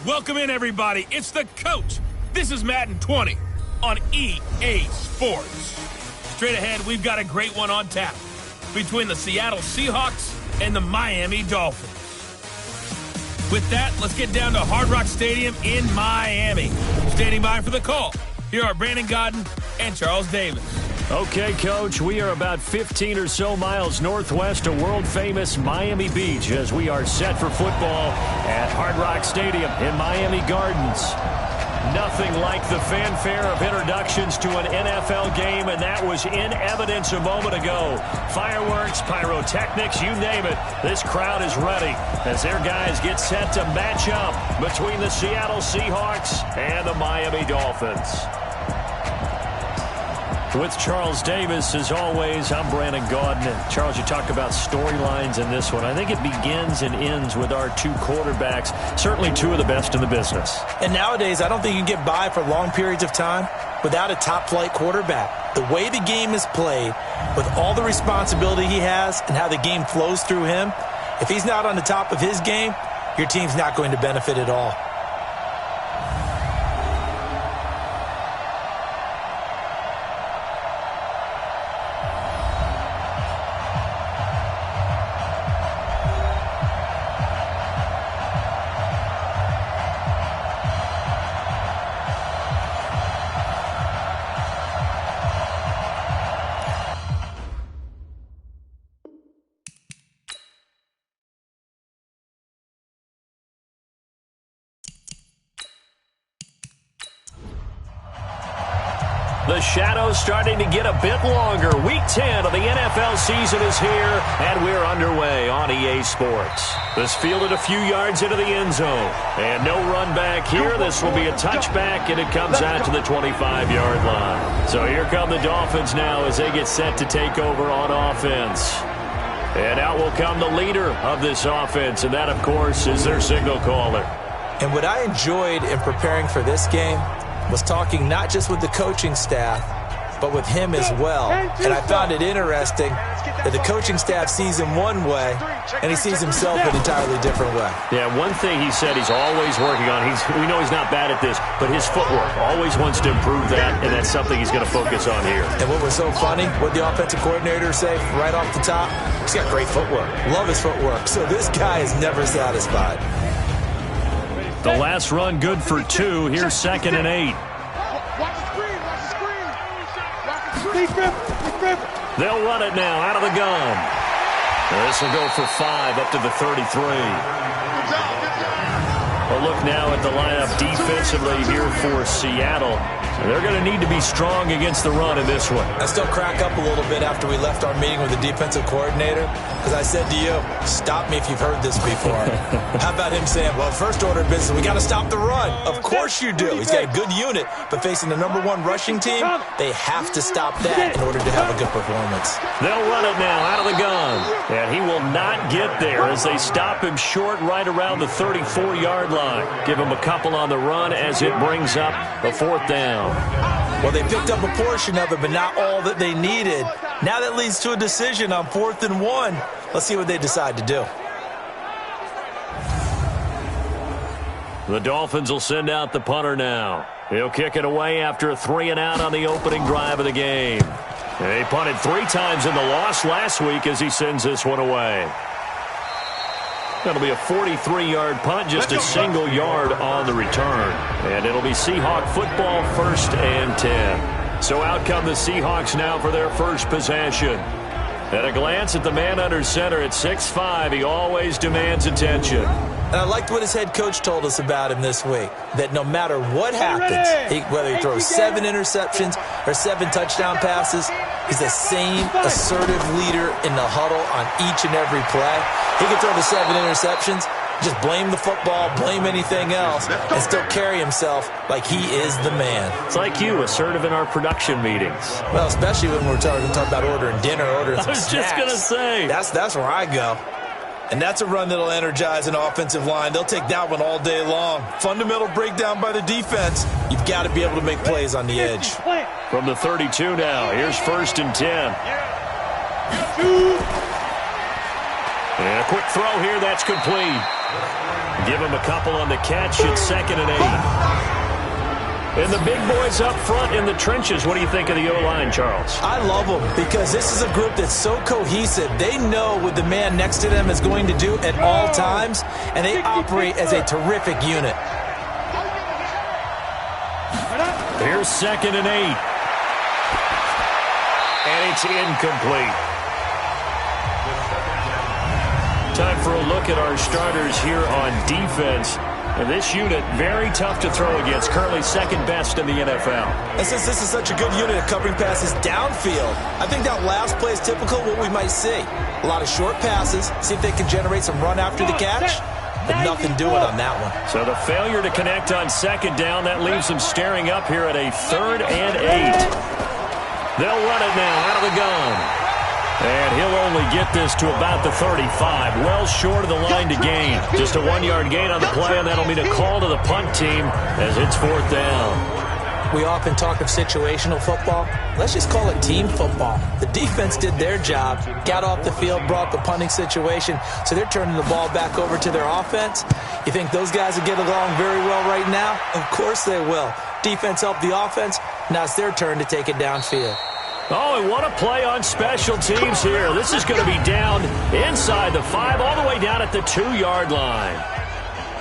Welcome in, everybody. It's the coach. This is Madden 20 on EA Sports. Straight ahead, we've got a great one on tap between the Seattle Seahawks and the Miami Dolphins. With that, let's get down to Hard Rock Stadium in Miami. Standing by for the call, here are Brandon Godden and Charles Davis. Okay, Coach, we are about 15 or so miles northwest of world-famous Miami Beach as we are set for football at Hard Rock Stadium in Miami Gardens. Nothing like the fanfare of introductions to an NFL game, and that was in evidence a moment ago. Fireworks, pyrotechnics, you name it. This crowd is ready as their guys get set to match up between the Seattle Seahawks and the Miami Dolphins. With Charles Davis, as always, I'm Brandon Godden. And Charles, you talk about storylines in this one. I think it begins and ends with our two quarterbacks, certainly two of the best in the business. And nowadays, I don't think you can get by for long periods of time without a top-flight quarterback. The way the game is played, with all the responsibility he has and how the game flows through him, if he's not on the top of his game, your team's not going to benefit at all. The shadow's starting to get a bit longer. Week 10 of the NFL season is here, and we're underway on EA Sports. This fielded a few yards into the end zone. And no run back here. This will be a touchback, and it comes out to the 25-yard line. So here come the Dolphins now as they get set to take over on offense. And out will come the leader of this offense, and that, of course, is their signal caller. And what I enjoyed in preparing for this game was talking not just with the coaching staff, but with him as well. And I found it interesting that the coaching staff sees him one way, and he sees himself an entirely different way. Yeah, one thing he said he's always working on, we know he's not bad at this, but his footwork, always wants to improve that, and that's something he's going to focus on here. And what was so funny, what the offensive coordinator say right off the top, he's got great footwork. Love his footwork. So this guy is never satisfied. The last run good for 2. Here's 2nd and 8. They'll run it now out of the gun. This will go for 5 up to the 33. A look now at the lineup defensively here for Seattle. They're going to need to be strong against the run in this one. I still crack up a little bit after we left our meeting with the defensive coordinator, because I said to you, stop me if you've heard this before. How about him saying, well, first order of business, we got to stop the run. Of course you do. He's got a good unit, but facing the #1 rushing team, they have to stop that in order to have a good performance. They'll run it now out of the gun. And he will not get there as they stop him short right around the 34-yard line. Give him a couple on the run as it brings up the 4th down. Well, they picked up a portion of it, but not all that they needed. Now that leads to a decision on 4th and 1. Let's see what they decide to do. The Dolphins will send out the punter now. He'll kick it away after a 3-and-out on the opening drive of the game. And he punted 3 times in the loss last week as he sends this one away. That'll be a 43-yard punt, just a single yard on the return. And it'll be Seahawk football, 1st and 10. So out come the Seahawks now for their first possession. At a glance at the man under center at 6'5", he always demands attention. And I liked what his head coach told us about him this week, that no matter what happens, whether he throws 7 interceptions or 7 touchdown passes, he's the same assertive leader in the huddle on each and every play. He can throw the 7 interceptions, just blame the football, blame anything else, and still carry himself like he is the man. It's like you, assertive in our production meetings. Well, especially when we're talking about ordering dinner, ordering some snacks. I was just going to say. That's where I go. And that's a run that'll energize an offensive line. They'll take that one all day long. Fundamental breakdown by the defense. You've got to be able to make plays on the edge. From the 32 now, here's 1st and 10. And a quick throw here, that's complete. Give him a couple on the catch. It's 2nd and 8. And the big boys up front in the trenches. What do you think of the O-line, Charles? I love them because this is a group that's so cohesive. They know what the man next to them is going to do at all times, and they operate as a terrific unit. Here's 2nd and 8. And it's incomplete. Time for a look at our starters here on defense. And this unit, very tough to throw against. Currently 2nd best in the NFL. And since this is such a good unit at covering passes downfield, I think that last play is typical of what we might see. A lot of short passes. See if they can generate some run after the catch. But nothing doing on that one. So the failure to connect on 2nd down, that leaves them staring up here at a 3rd and 8. They'll run it now out of the gun. And he'll only get this to about the 35, well short of the line to gain. Just a 1-yard gain on the play, and that'll mean a call to the punt team as it's 4th down. We often talk of situational football. Let's just call it team football. The defense did their job, got off the field, brought the punting situation, so they're turning the ball back over to their offense. You think those guys will get along very well right now? Of course they will. Defense helped the offense. Now it's their turn to take it downfield. Oh, and what a play on special teams here. This is going to be down inside the 5, all the way down at the 2-yard line.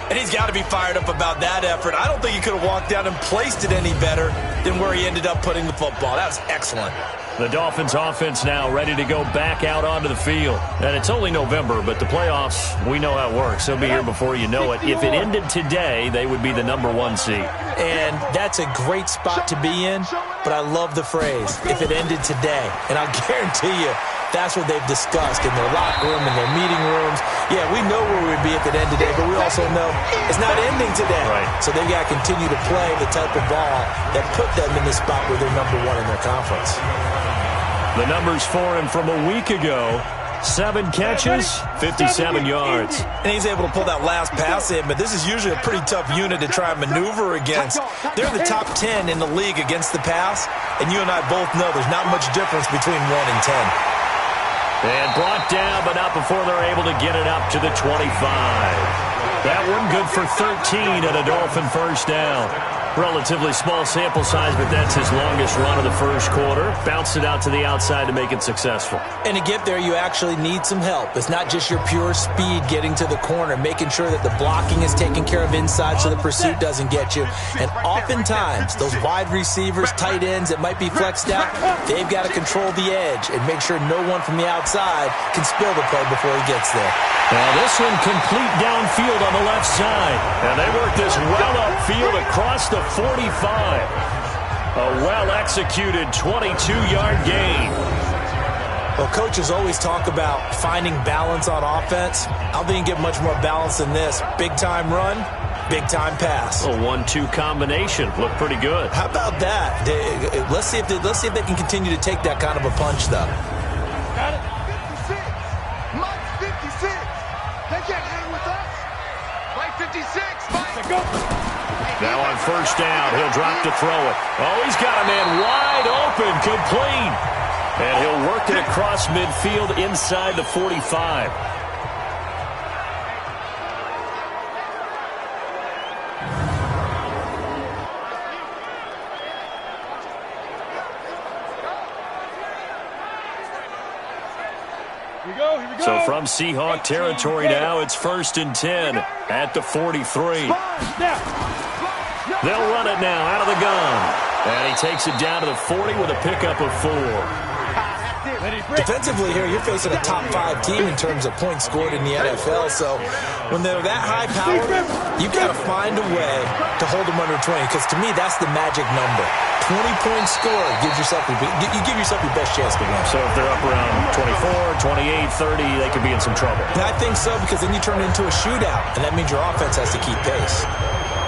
And he's got to be fired up about that effort. I don't think he could have walked down and placed it any better than where he ended up putting the football. That was excellent. The Dolphins offense now ready to go back out onto the field. And it's only November, but the playoffs, we know how it works. They'll be here before you know it. If it ended today, they would be the #1 seed. And that's a great spot to be in, but I love the phrase, if it ended today. And I'll guarantee you, that's what they've discussed in their locker room, in their meeting rooms. Yeah, we know where we'd be if it ended today, but we also know it's not ending today. Right. So they've got to continue to play the type of ball that put them in the spot where they're #1 in their conference. The numbers for him from a week ago, 7 catches, 57 yards. And he's able to pull that last pass in, but this is usually a pretty tough unit to try and maneuver against. They're the top 10 in the league against the pass, and you and I both know there's not much difference between 1 and 10. And brought down, but not before they're able to get it up to the 25. That one good for 13 at a Dolphin first down. Relatively small sample size, but that's his longest run of the first quarter. Bounced it out to the outside to make it successful. And to get there, you actually need some help. It's not just your pure speed getting to the corner, making sure that the blocking is taken care of inside so the pursuit doesn't get you. And oftentimes, those wide receivers, tight ends that might be flexed out, they've got to control the edge and make sure no one from the outside can spill the play before he gets there. Now this one complete downfield on the left side. And they work this well upfield across the 45. A well-executed 22-yard gain. Well, coaches always talk about finding balance on offense. I don't think you get much more balance than this. Big-time run, big-time pass. A 1-2 combination. Looked pretty good. How about that? Let's see if they can continue to take that kind of a punch, though. Got it. 56. Mike 56. They can't hang with us. Mike 56. Mike. Go. Now on first down, he'll drop to throw it. Oh, he's got a man wide open, complete. And he'll work it across midfield inside the 45. Here we go. So from Seahawk territory now, it's 1st and 10 at the 43. They'll run it now out of the gun. And he takes it down to the 40 with a pickup of 4. Defensively here, you're facing a top 5 team in terms of points scored in the NFL. So when they're that high powered, you've got to find a way to hold them under 20. Because to me, that's the magic number. 20 points scored gives yourself you give yourself your best chance to win. So if they're up around 24, 28, 30, they could be in some trouble. And I think so, because then you turn it into a shootout, and that means your offense has to keep pace.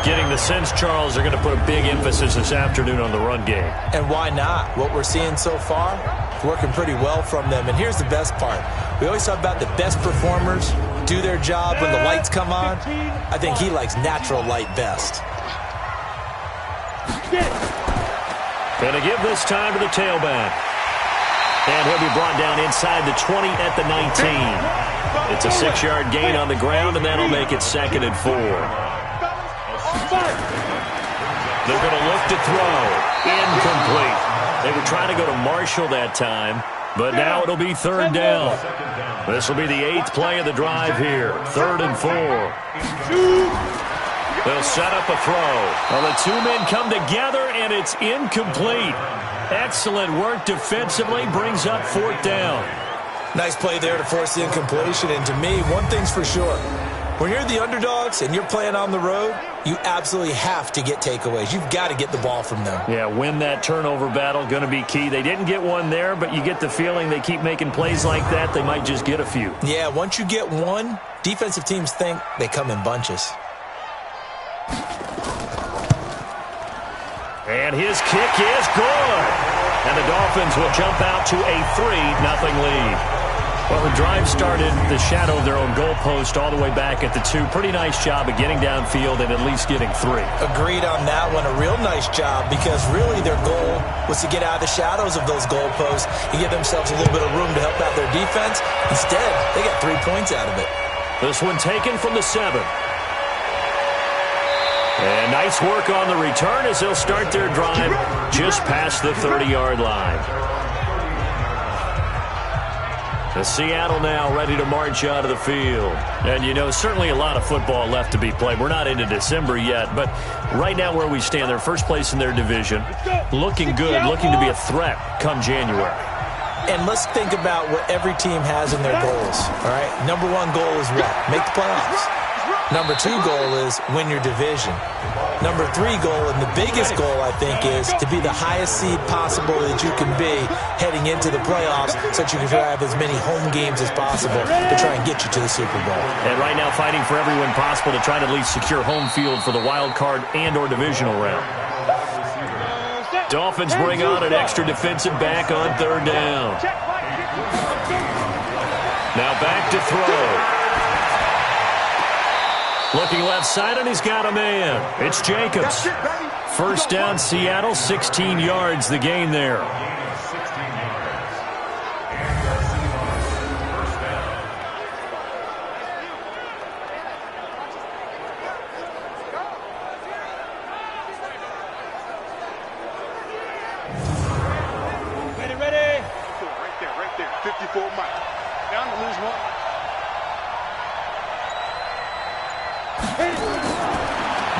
Getting the sense, Charles, they're going to put a big emphasis this afternoon on the run game. And why not? What we're seeing so far, it's working pretty well from them. And here's the best part. We always talk about the best performers do their job when the lights come on. I think he likes natural light best. Going to give this time to the tailback. And he'll be brought down inside the 20 at the 19. It's a 6-yard gain on the ground, and that'll make it 2nd and 4. They're going to look to throw. Incomplete. They were trying to go to Marshall that time, but now it'll be 3rd down. This will be the 8th play of the drive here. 3rd and 4. They'll set up a throw. Well, the two men come together, and it's incomplete. Excellent work defensively, brings up 4th down. Nice play there to force the incompletion, and to me, one thing's for sure. When you're the underdogs and you're playing on the road, you absolutely have to get takeaways. You've got to get the ball from them. Yeah, win that turnover battle, going to be key. They didn't get one there, but you get the feeling they keep making plays like that, they might just get a few. Yeah, once you get one, defensive teams think they come in bunches. And his kick is good. And the Dolphins will jump out to a 3-0 lead. Well, the drive started the shadow of their own goalpost all the way back at the 2. Pretty nice job of getting downfield and at least getting 3. Agreed on that one. A real nice job because really their goal was to get out of the shadows of those goalposts and give themselves a little bit of room to help out their defense. Instead, they got 3 points out of it. This one taken from the 7. And nice work on the return as they'll start their drive just past the 30-yard line. The Seattle now ready to march out of the field. And, you know, certainly a lot of football left to be played. We're not into December yet, but right now where we stand, they're first place in their division. Looking good, looking to be a threat come January. And let's think about what every team has in their goals, all right? Number 1 goal is what? Make the playoffs. Number 2 goal is win your division. Number 3 goal, and the biggest goal, I think, is to be the highest seed possible that you can be heading into the playoffs so that you can have as many home games as possible to try and get you to the Super Bowl. And right now fighting for every win possible to try to at least secure home field for the wild card and or divisional round. Dolphins bring on an extra defensive back on 3rd down. Now back to throw. Looking left side, and he's got a man. It's Jacobs. First down, Seattle, 16 yards, the gain there. Ready. Right there. 54 miles. Down to lose 1.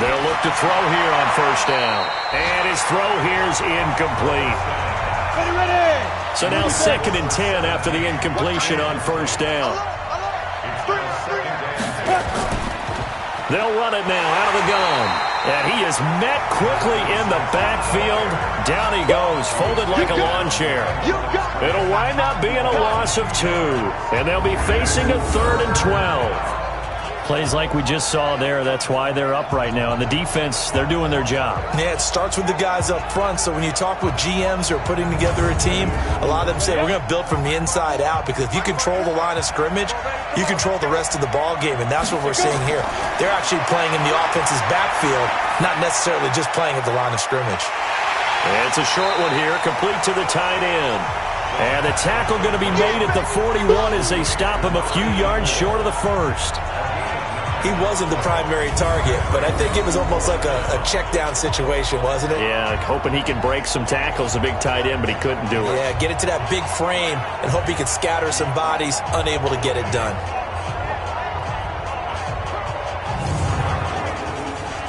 They'll look to throw here on 1st down. And his throw here's incomplete. Ready. So now 2nd and 10 after the incompletion on 1st down. They'll run it now out of the gun. And he is met quickly in the backfield. Down he goes, folded like a lawn chair. It'll wind up being a loss of 2. And they'll be facing a 3rd and 12. Plays like we just saw there, that's why they're up right now. And the defense, they're doing their job. Yeah, it starts with the guys up front. So when you talk with GMs who are putting together a team, a lot of them say, we're going to build from the inside out. Because if you control the line of scrimmage, you control the rest of the ball game. And that's what we're seeing here. They're actually playing in the offense's backfield, not necessarily just playing at the line of scrimmage. And it's a short one here, complete to the tight end. And the tackle going to be made at the 41 as they stop him a few yards short of the 1st. He wasn't the primary target, but I think it was almost like a check-down situation, wasn't it? Yeah, hoping he could break some tackles, a big tight end, but he couldn't do it. Yeah, get it to that big frame and hope he could scatter some bodies, unable to get it done.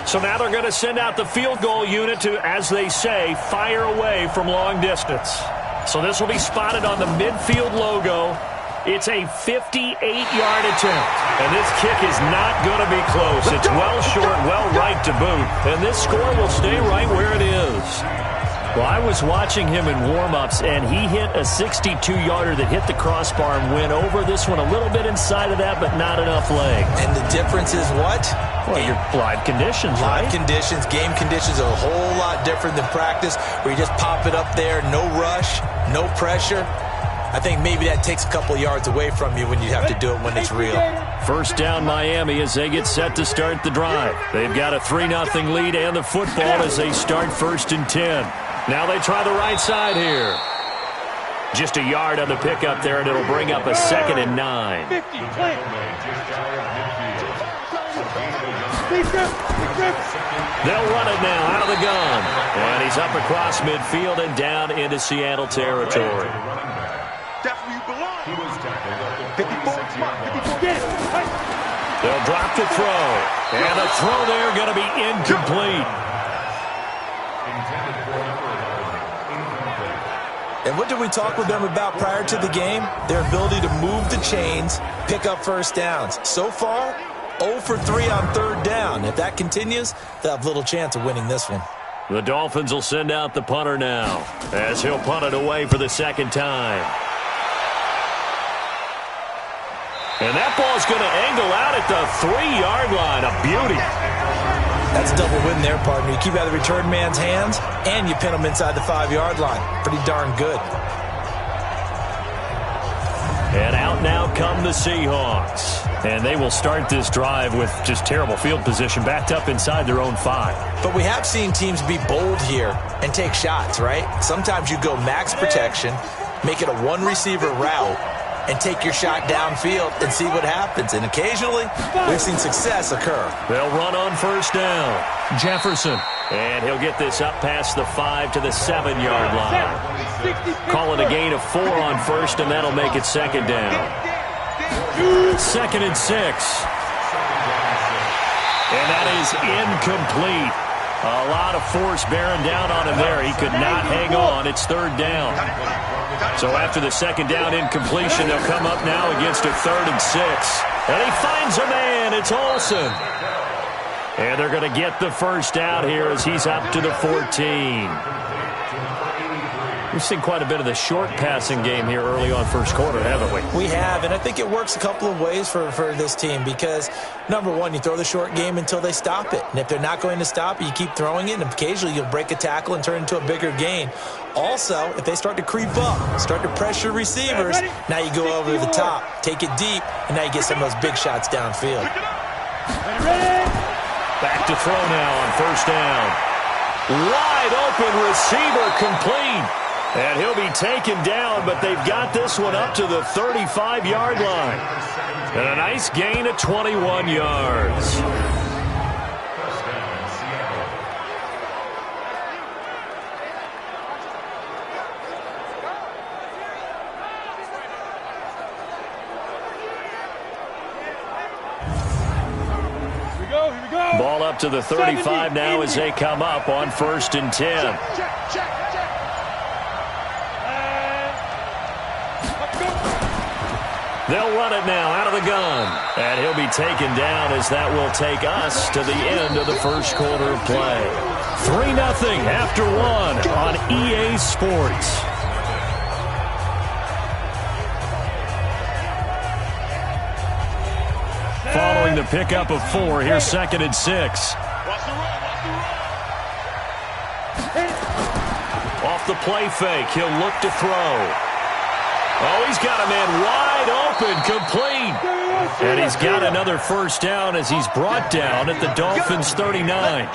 So now they're going to send out the field goal unit to, as they say, fire away from long distance. So this will be spotted on the midfield logo. It's a 58-yard attempt, and this kick is not going to be close. It's well short, well right to boot, and this score will stay right where it is. Well, I was watching him in warm-ups, and he hit a 62-yarder that hit the crossbar and went over. This one a little bit inside of that, but not enough leg. And the difference is what? Well, your live conditions, right? Live conditions, game conditions are a whole lot different than practice, where you just pop it up there, no rush, no pressure. I think maybe that takes a couple yards away from you when you have to do it when it's real. First down Miami as they get set to start the drive. They've got a 3-0 lead and the football as they start 1st and 10. Now they try the right side here. Just a yard on the pickup there, and it'll bring up a 2nd and 9. They'll run it now out of the gun. And he's up across midfield and down into Seattle territory. That's where you belong. 54, 54. They'll drop the throw. And the throw there going to be incomplete. And what did we talk with them about prior to the game? Their ability to move the chains, pick up first downs. So far, 0 for 3 on 3rd down. If that continues, they'll have little chance of winning this one. The Dolphins will send out the punter now as he'll punt it away for the 2nd time. And that ball's going to angle out at the 3-yard line. A beauty. That's a double win there, partner. You keep out of the return man's hands, and you pin him inside the 5-yard line. Pretty darn good. And out now come the Seahawks. And they will start this drive with just terrible field position, backed up inside their own 5. But we have seen teams be bold here and take shots, right? Sometimes you go max protection, make it a one-receiver route, and take your shot downfield and see what happens. And occasionally, we've seen success occur. They'll run on 1st down. Jefferson. And he'll get this up past the 5 to the 7-yard line. Call it a gain of 4 on 1st, and that'll make it 2nd down. 2nd and 6. And that is incomplete. A lot of force bearing down on him there. He could not hang on. It's 3rd down. So after the 2nd down incompletion, they'll come up now against a 3rd and 6. And he finds a man. It's Olsen. And they're going to get the first out here as he's up to the 14. We've seen quite a bit of the short passing game here early on 1st quarter, haven't we? We have, and I think it works a couple of ways for this team because, number one, you throw the short game until they stop it. And if they're not going to stop it, you keep throwing it, and occasionally you'll break a tackle and turn it into a bigger gain. Also, if they start to creep up, start to pressure receivers, now you go over the top, take it deep, and now you get some of those big shots downfield. Back to throw now on 1st down. Wide open receiver complete. And he'll be taken down, but they've got this one up to the 35-yard line. And a nice gain of 21 yards. Here we go. Ball up to the 35 now as they come up on 1st and 10. They'll run it now out of the gun. And he'll be taken down as that will take us to the end of the 1st quarter of play. 3-0 after 1 on EA Sports. Following the pickup of 4, here's 2nd and 6. Off the play fake, he'll look to throw. Oh, he's got a man wide open, complete. And he's got another first down as he's brought down at the Dolphins' 39.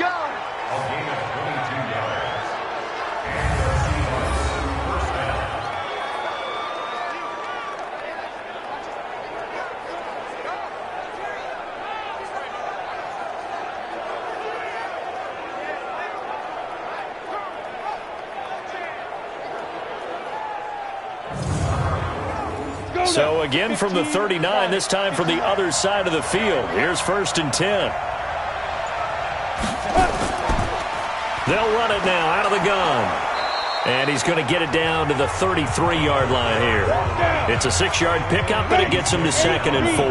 So again from the 39, this time from the other side of the field. Here's 1st and 10. They'll run it now out of the gun. And he's going to get it down to the 33-yard line here. It's a 6-yard pickup, but it gets him to 2nd and 4.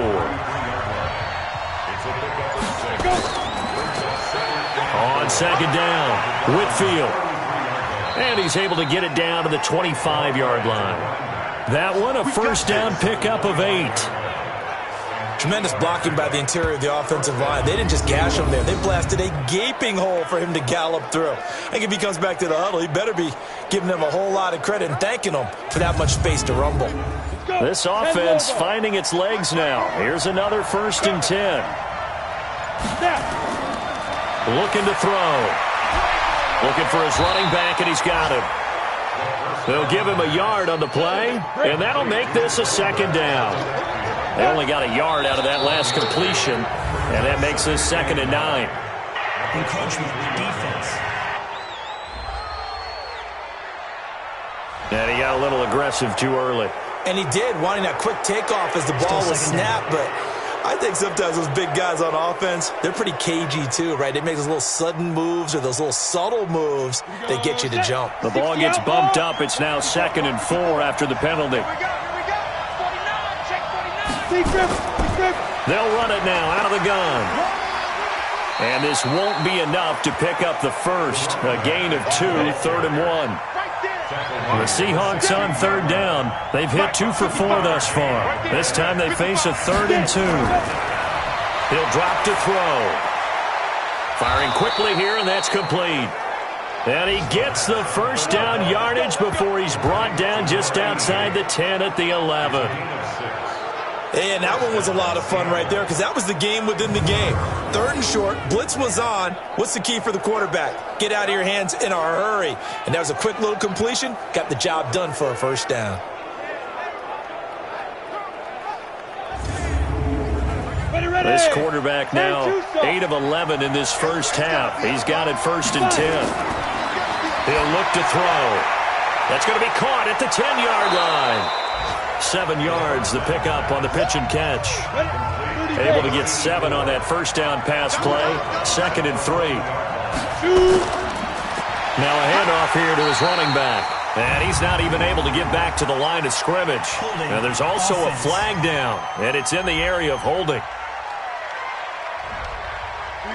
On 2nd down, Whitfield. And he's able to get it down to the 25-yard line. That one, a first down pickup of 8. Tremendous blocking by the interior of the offensive line. They didn't just gash him there. They blasted a gaping hole for him to gallop through. I think if he comes back to the huddle, he better be giving them a whole lot of credit and thanking them for that much space to rumble. This offense finding its legs now. Here's another 1st and 10. Looking to throw. Looking for his running back, and he's got him. They'll give him a yard on the play, and that'll make this a second down. They only got a yard out of that last completion, and that makes this 2nd and 9. Encroachment defense. And he got a little aggressive too early. And he did, wanting that quick takeoff as the ball was snapped, but I think sometimes those big guys on offense, they're pretty cagey too, right? They make those little sudden moves or those little subtle moves that get you to jump. The ball gets bumped up. It's now 2nd and 4 after the penalty. They'll run it now out of the gun. And this won't be enough to pick up the first. A gain of 2, 3rd and 1. The Seahawks on 3rd down. They've hit 2 for 4 thus far. This time they face a 3rd and 2. He'll drop to throw. Firing quickly here, and that's complete. And he gets the first down yardage before he's brought down just outside the 10 at the 11. And that one was a lot of fun right there because that was the game within the game. 3rd and short, blitz was on. What's the key for the quarterback? Get out of your hands in a hurry. And that was a quick little completion. Got the job done for a first down. This quarterback now 8 of 11 in this first half. He's got it 1st and 10. He'll look to throw. That's going to be caught at the 10-yard line. 7 yards, the pickup on the pitch and catch. Able to get 7 on that first down pass play. 2nd and 3. Now a handoff here to his running back. And he's not even able to get back to the line of scrimmage. Now there's also a flag down, and it's in the area of holding.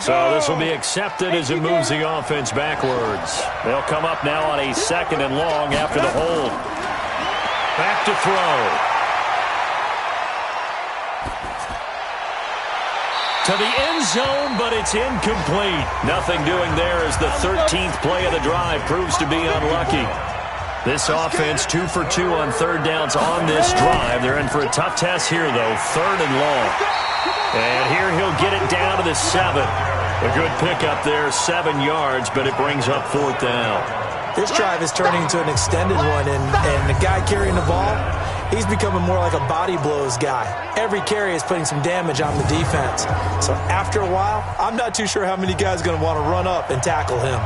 So this will be accepted as it moves the offense backwards. They'll come up now on a 2nd and long after the hold. Back to throw. To the end zone, but it's incomplete. Nothing doing there as the 13th play of the drive proves to be unlucky. This offense 2 for 2 on 3rd downs on this drive. They're in for a tough test here, though. 3rd and long. And here he'll get it down to the 7. A good pickup there, 7 yards, but it brings up 4th down. This drive is turning into an extended one, and the guy carrying the ball, he's becoming more like a body blows guy. Every carry is putting some damage on the defense. So after a while, I'm not too sure how many guys are going to want to run up and tackle him.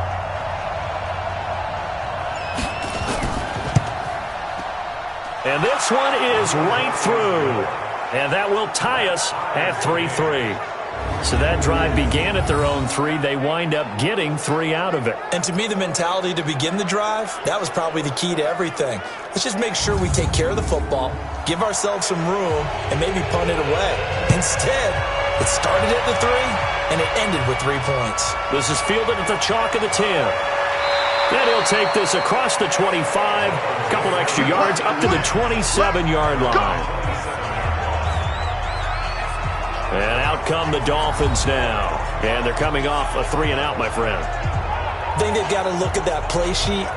And this one is right through. And that will tie us at 3-3. So that drive began at their own 3. They wind up getting 3 out of it. And to me, the mentality to begin the drive, that was probably the key to everything. Let's just make sure we take care of the football, give ourselves some room, and maybe punt it away. Instead, it started at the 3, and it ended with 3 points. This is fielded at the chalk of the 10. Then he'll take this across the 25, a couple extra yards, up to the 27-yard line. And out come the Dolphins now. And they're coming off a 3-and-out, my friend. I think they've got to look at that play sheet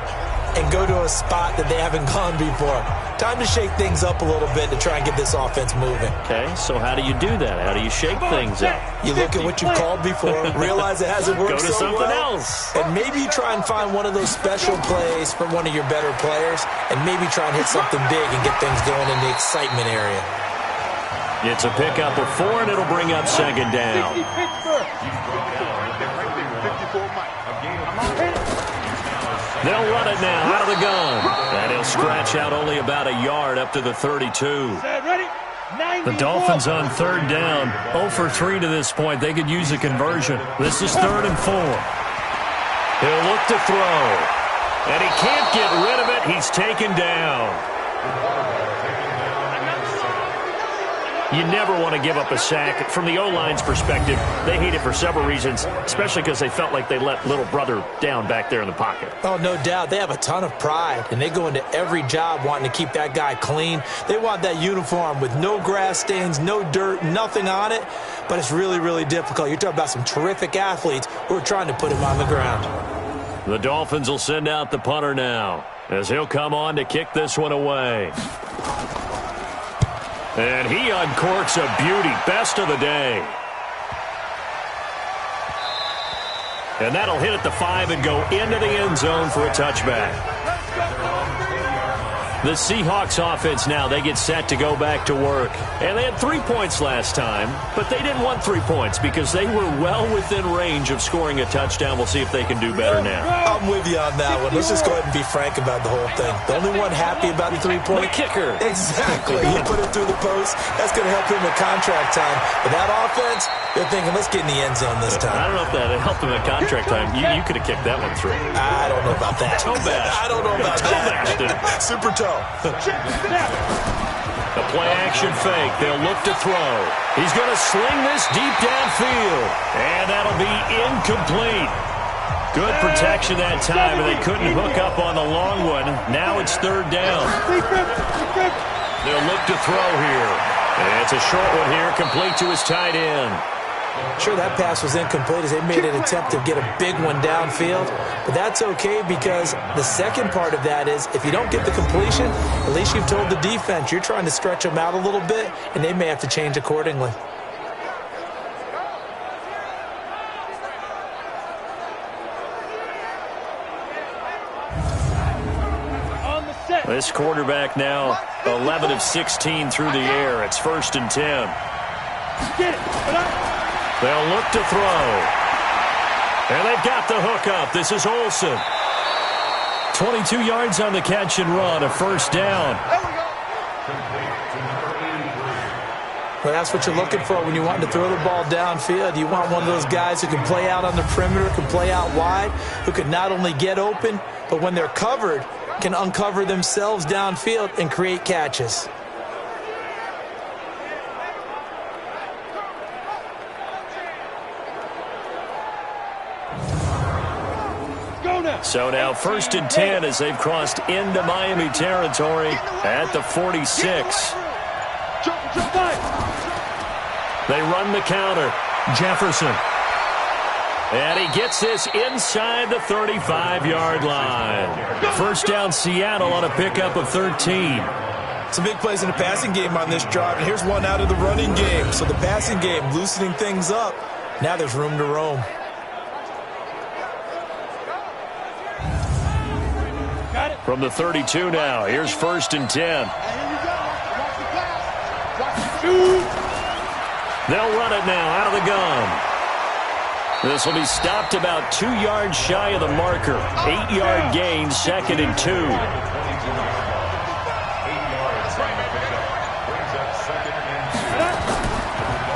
and go to a spot that they haven't gone before. Time to shake things up a little bit to try and get this offense moving. Okay, so how do you do that? How do you shake things up? You look at what you called before, realize it hasn't worked so well. Go to something else. And maybe you try and find one of those special plays from one of your better players, and maybe try and hit something big and get things going in the excitement area. It's a pickup of 4, and it'll bring up 2nd down. They'll run it now out of the gun. And he'll scratch out only about a yard up to the 32. The Dolphins on 3rd down. 0 for 3 to this point. They could use a conversion. This is 3rd and 4. He'll look to throw. And he can't get rid of it. He's taken down. You never want to give up a sack. From the O-line's perspective, they hate it for several reasons, especially because they felt like they let little brother down back there in the pocket. Oh, no doubt. They have a ton of pride, and they go into every job wanting to keep that guy clean. They want that uniform with no grass stains, no dirt, nothing on it, but it's really, really difficult. You're talking about some terrific athletes who are trying to put him on the ground. The Dolphins will send out the punter now, as he'll come on to kick this one away. And he uncorks a beauty, best of the day. And that'll hit at the 5 and go into the end zone for a touchback. The Seahawks offense now, they get set to go back to work. And they had 3 points last time, but they didn't want 3 points because they were well within range of scoring a touchdown. We'll see if they can do better now. I'm with you on that one. Let's just go ahead and be frank about the whole thing. The only one happy about the 3-point kicker. Exactly. He put it through the post. That's going to help him with contract time. But that offense, they're thinking, let's get in the end zone this time. I don't know if that helped him at contract time. You could have kicked that one through. I don't know about that. Toe bash. I don't know about that. Super toe. A play-action fake. They'll look to throw. He's going to sling this deep downfield. And that'll be incomplete. Good protection that time, and they couldn't hook up on the long one. Now it's 3rd down. They'll look to throw here. And it's a short one here, complete to his tight end. Sure, that pass was incomplete as they made an attempt to get a big one downfield. But that's okay because the second part of that is if you don't get the completion, at least you've told the defense you're trying to stretch them out a little bit, and they may have to change accordingly. This quarterback now 11 of 16 through the air. It's 1st and 10. They'll look to throw. And they've got the hook up. This is Olsen. 22 yards on the catch and run, a 1st down. Well, that's what you're looking for when you want to throw the ball downfield. You want one of those guys who can play out on the perimeter, can play out wide, who can not only get open, but when they're covered, can uncover themselves downfield and create catches. So now 1st and 10 as they've crossed into Miami territory at the 46. They run the counter. Jefferson. And he gets this inside the 35-yard line. 1st down Seattle on a pickup of 13. Some big plays in the passing game on this drive, and here's one out of the running game. So the passing game loosening things up. Now there's room to roam. From the 32 now, here's 1st and 10. They'll run it now out of the gun. This will be stopped about 2 yards shy of the marker. 8-yard gain, 2nd and 2.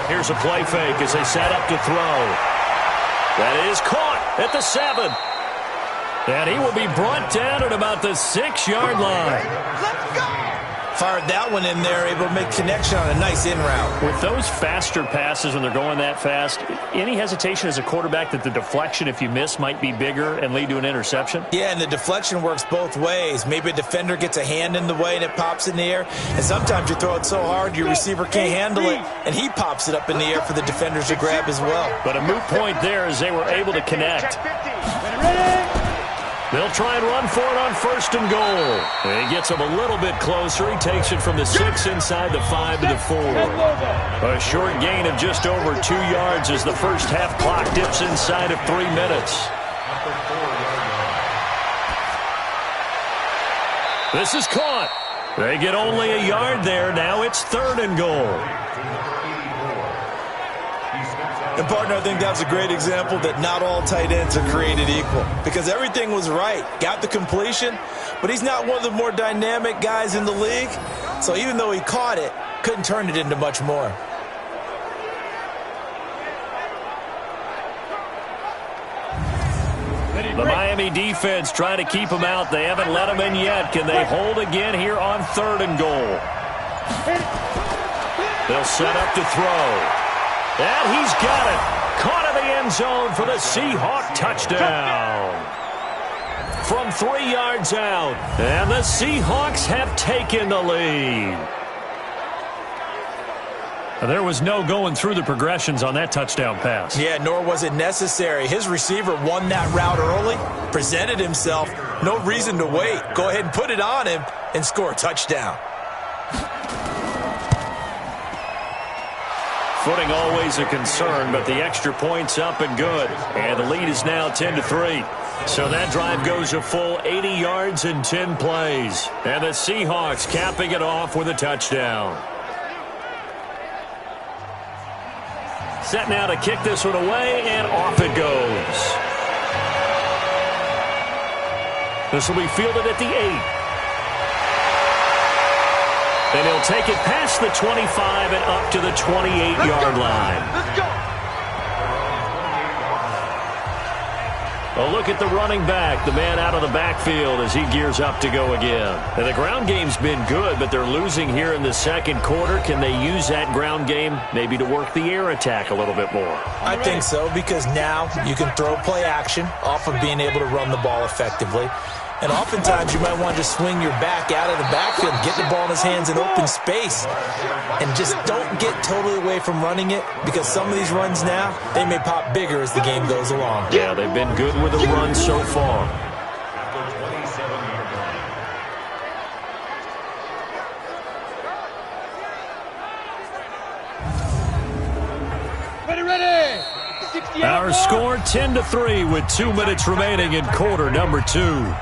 Here's a play fake as they set up to throw. That is caught at the 7. And he will be brought down at about the 6-yard line. Let's go! Fired that one in there, able to make connection on a nice in route. With those faster passes when they're going that fast, any hesitation as a quarterback that the deflection, if you miss, might be bigger and lead to an interception? Yeah, and the deflection works both ways. Maybe a defender gets a hand in the way and it pops in the air. And sometimes you throw it so hard your receiver can't handle it, and he pops it up in the air for the defenders to grab as well. But a moot point there as they were able to connect. They'll try and run for it on 1st and goal. And he gets him a little bit closer. He takes it from the 6 inside the 5 to the 4. A short gain of just over 2 yards as the first half clock dips inside of 3 minutes. This is caught. They get only a yard there. Now it's 3rd and goal. And, partner, I think that's a great example that not all tight ends are created equal. Because everything was right. Got the completion, but he's not one of the more dynamic guys in the league. So even though he caught it, couldn't turn it into much more. The Miami defense trying to keep him out. They haven't let him in yet. Can they hold again here on 3rd and goal? They'll set up to throw. And he's got it. Caught in the end zone for the Seahawk touchdown. From 3 yards out. And the Seahawks have taken the lead. There was no going through the progressions on that touchdown pass. Yeah, nor was it necessary. His receiver won that route early, presented himself. No reason to wait. Go ahead and put it on him and score a touchdown. Footing always a concern, but the extra point's up and good. And the lead is now 10-3. So that drive goes a full 80 yards in 10 plays. And the Seahawks capping it off with a touchdown. Set now to kick this one away, and off it goes. This will be fielded at the 8. And he'll take it past the 25 and up to the 28-yard line. Let's go. A look at the running back, the man out of the backfield as he gears up to go again. And the ground game's been good, but they're losing here in the second quarter. Can they use that ground game maybe to work the air attack a little bit more? I think so, because now you can throw play action off of being able to run the ball effectively. And oftentimes you might want to just swing your back out of the backfield, get the ball in his hands in open space, and just don't get totally away from running it, because some of these runs now, they may pop bigger as the game goes along. Yeah, they've been good with the run so far. Ready. Our score 10-3 with 2 minutes remaining in quarter number 2.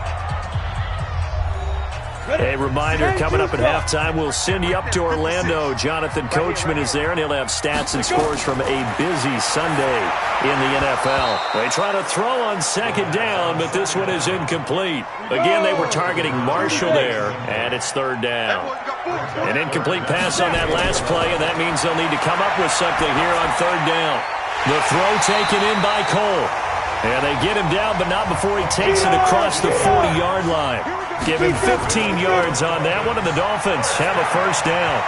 A reminder, coming up at halftime, we'll send you up to Orlando. Jonathan Coachman is there, and he'll have stats and scores from a busy Sunday in the NFL. They try to throw on second down, but this one is incomplete. Again, they were targeting Marshall there, and it's third down. An incomplete pass on that last play, and that means they'll need to come up with something here on third down. The throw taken in by Cole. And they get him down, but not before he takes it across the 40-yard line. Give him 15 yards on that one, and the Dolphins have a first down.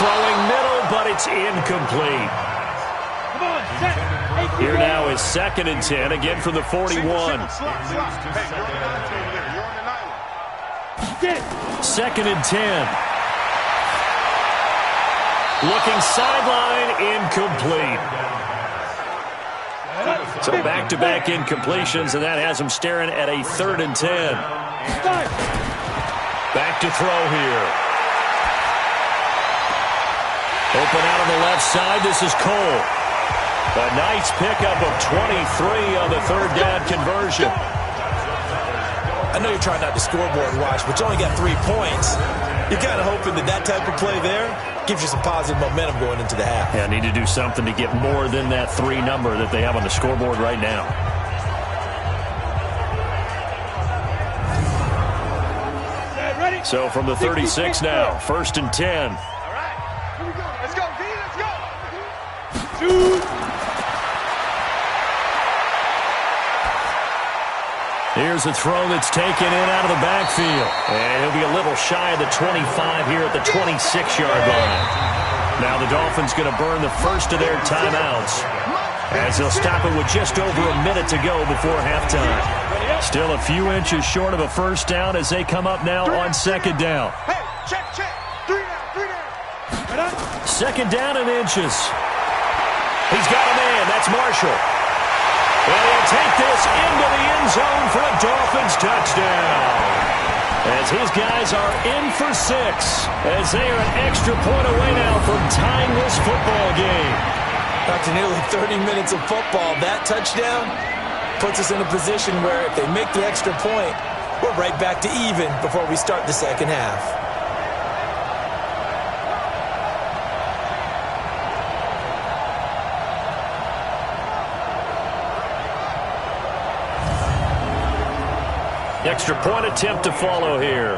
Throwing middle, but it's incomplete. Here now is 2nd and 10, again from the 41. 2nd and 10. Looking sideline, incomplete. So back-to-back incompletions, and that has him staring at a 3rd and 10. Back to throw here. Open out on the left side. This is Cole. A nice pickup of 23 on the third down conversion. I know you're trying not to scoreboard watch, but you only got 3 points. You're kind of hoping that that type of play there gives you some positive momentum going into the half. Yeah, need to do something to get more than that 3 number that they have on the scoreboard right now. So from the 36 now, 1st and 10. All right. Here we go. Let's go, D. Let's go. Here's a throw that's taken in out of the backfield. And he'll be a little shy of the 25 here at the 26-yard line. Now the Dolphins going to burn the first of their timeouts, as they'll stop it with just over a minute to go before halftime. Still a few inches short of a first down as they come up now on 2nd down. Hey, check. 3 down. 2nd down and inches. He's got a man. That's Marshall. And he'll take this into the end zone for a Dolphins touchdown. As his guys are in for 6, as they are an extra point away now from tying this football game. After nearly 30 minutes of football, that touchdown puts us in a position where if they make the extra point, we're right back to even before we start the second half. Extra point attempt to follow here.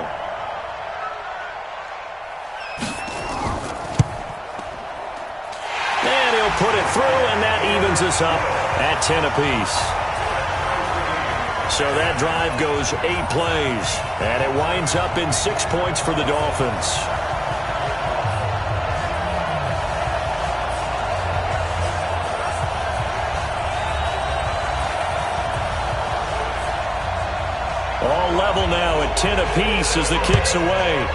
And he'll put it through, and that evens us up at 10 apiece. So that drive goes 8 plays, and it winds up in 6 points for the Dolphins. All level now at 10 apiece as the kick's away.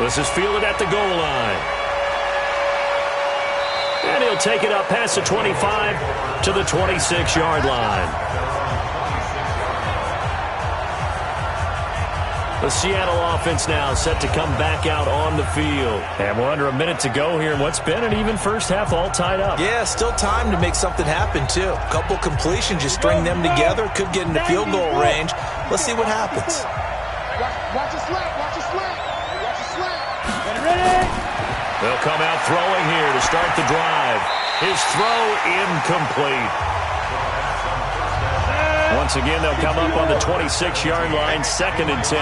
This is fielded at the goal line. And he'll take it up past the 25 to the 26-yard line. The Seattle offense now set to come back out on the field. And we're under a minute to go here in what's been an even first half, all tied up. Yeah, still time to make something happen, too. A couple completions, just string them together. Could get into field goal range. Let's see what happens. Watch it slap. Watch it slap. Watch it slap. Ready? They'll come out throwing here to start the drive. His throw incomplete. Once again, they'll come up on the 26-yard line, 2nd and 10.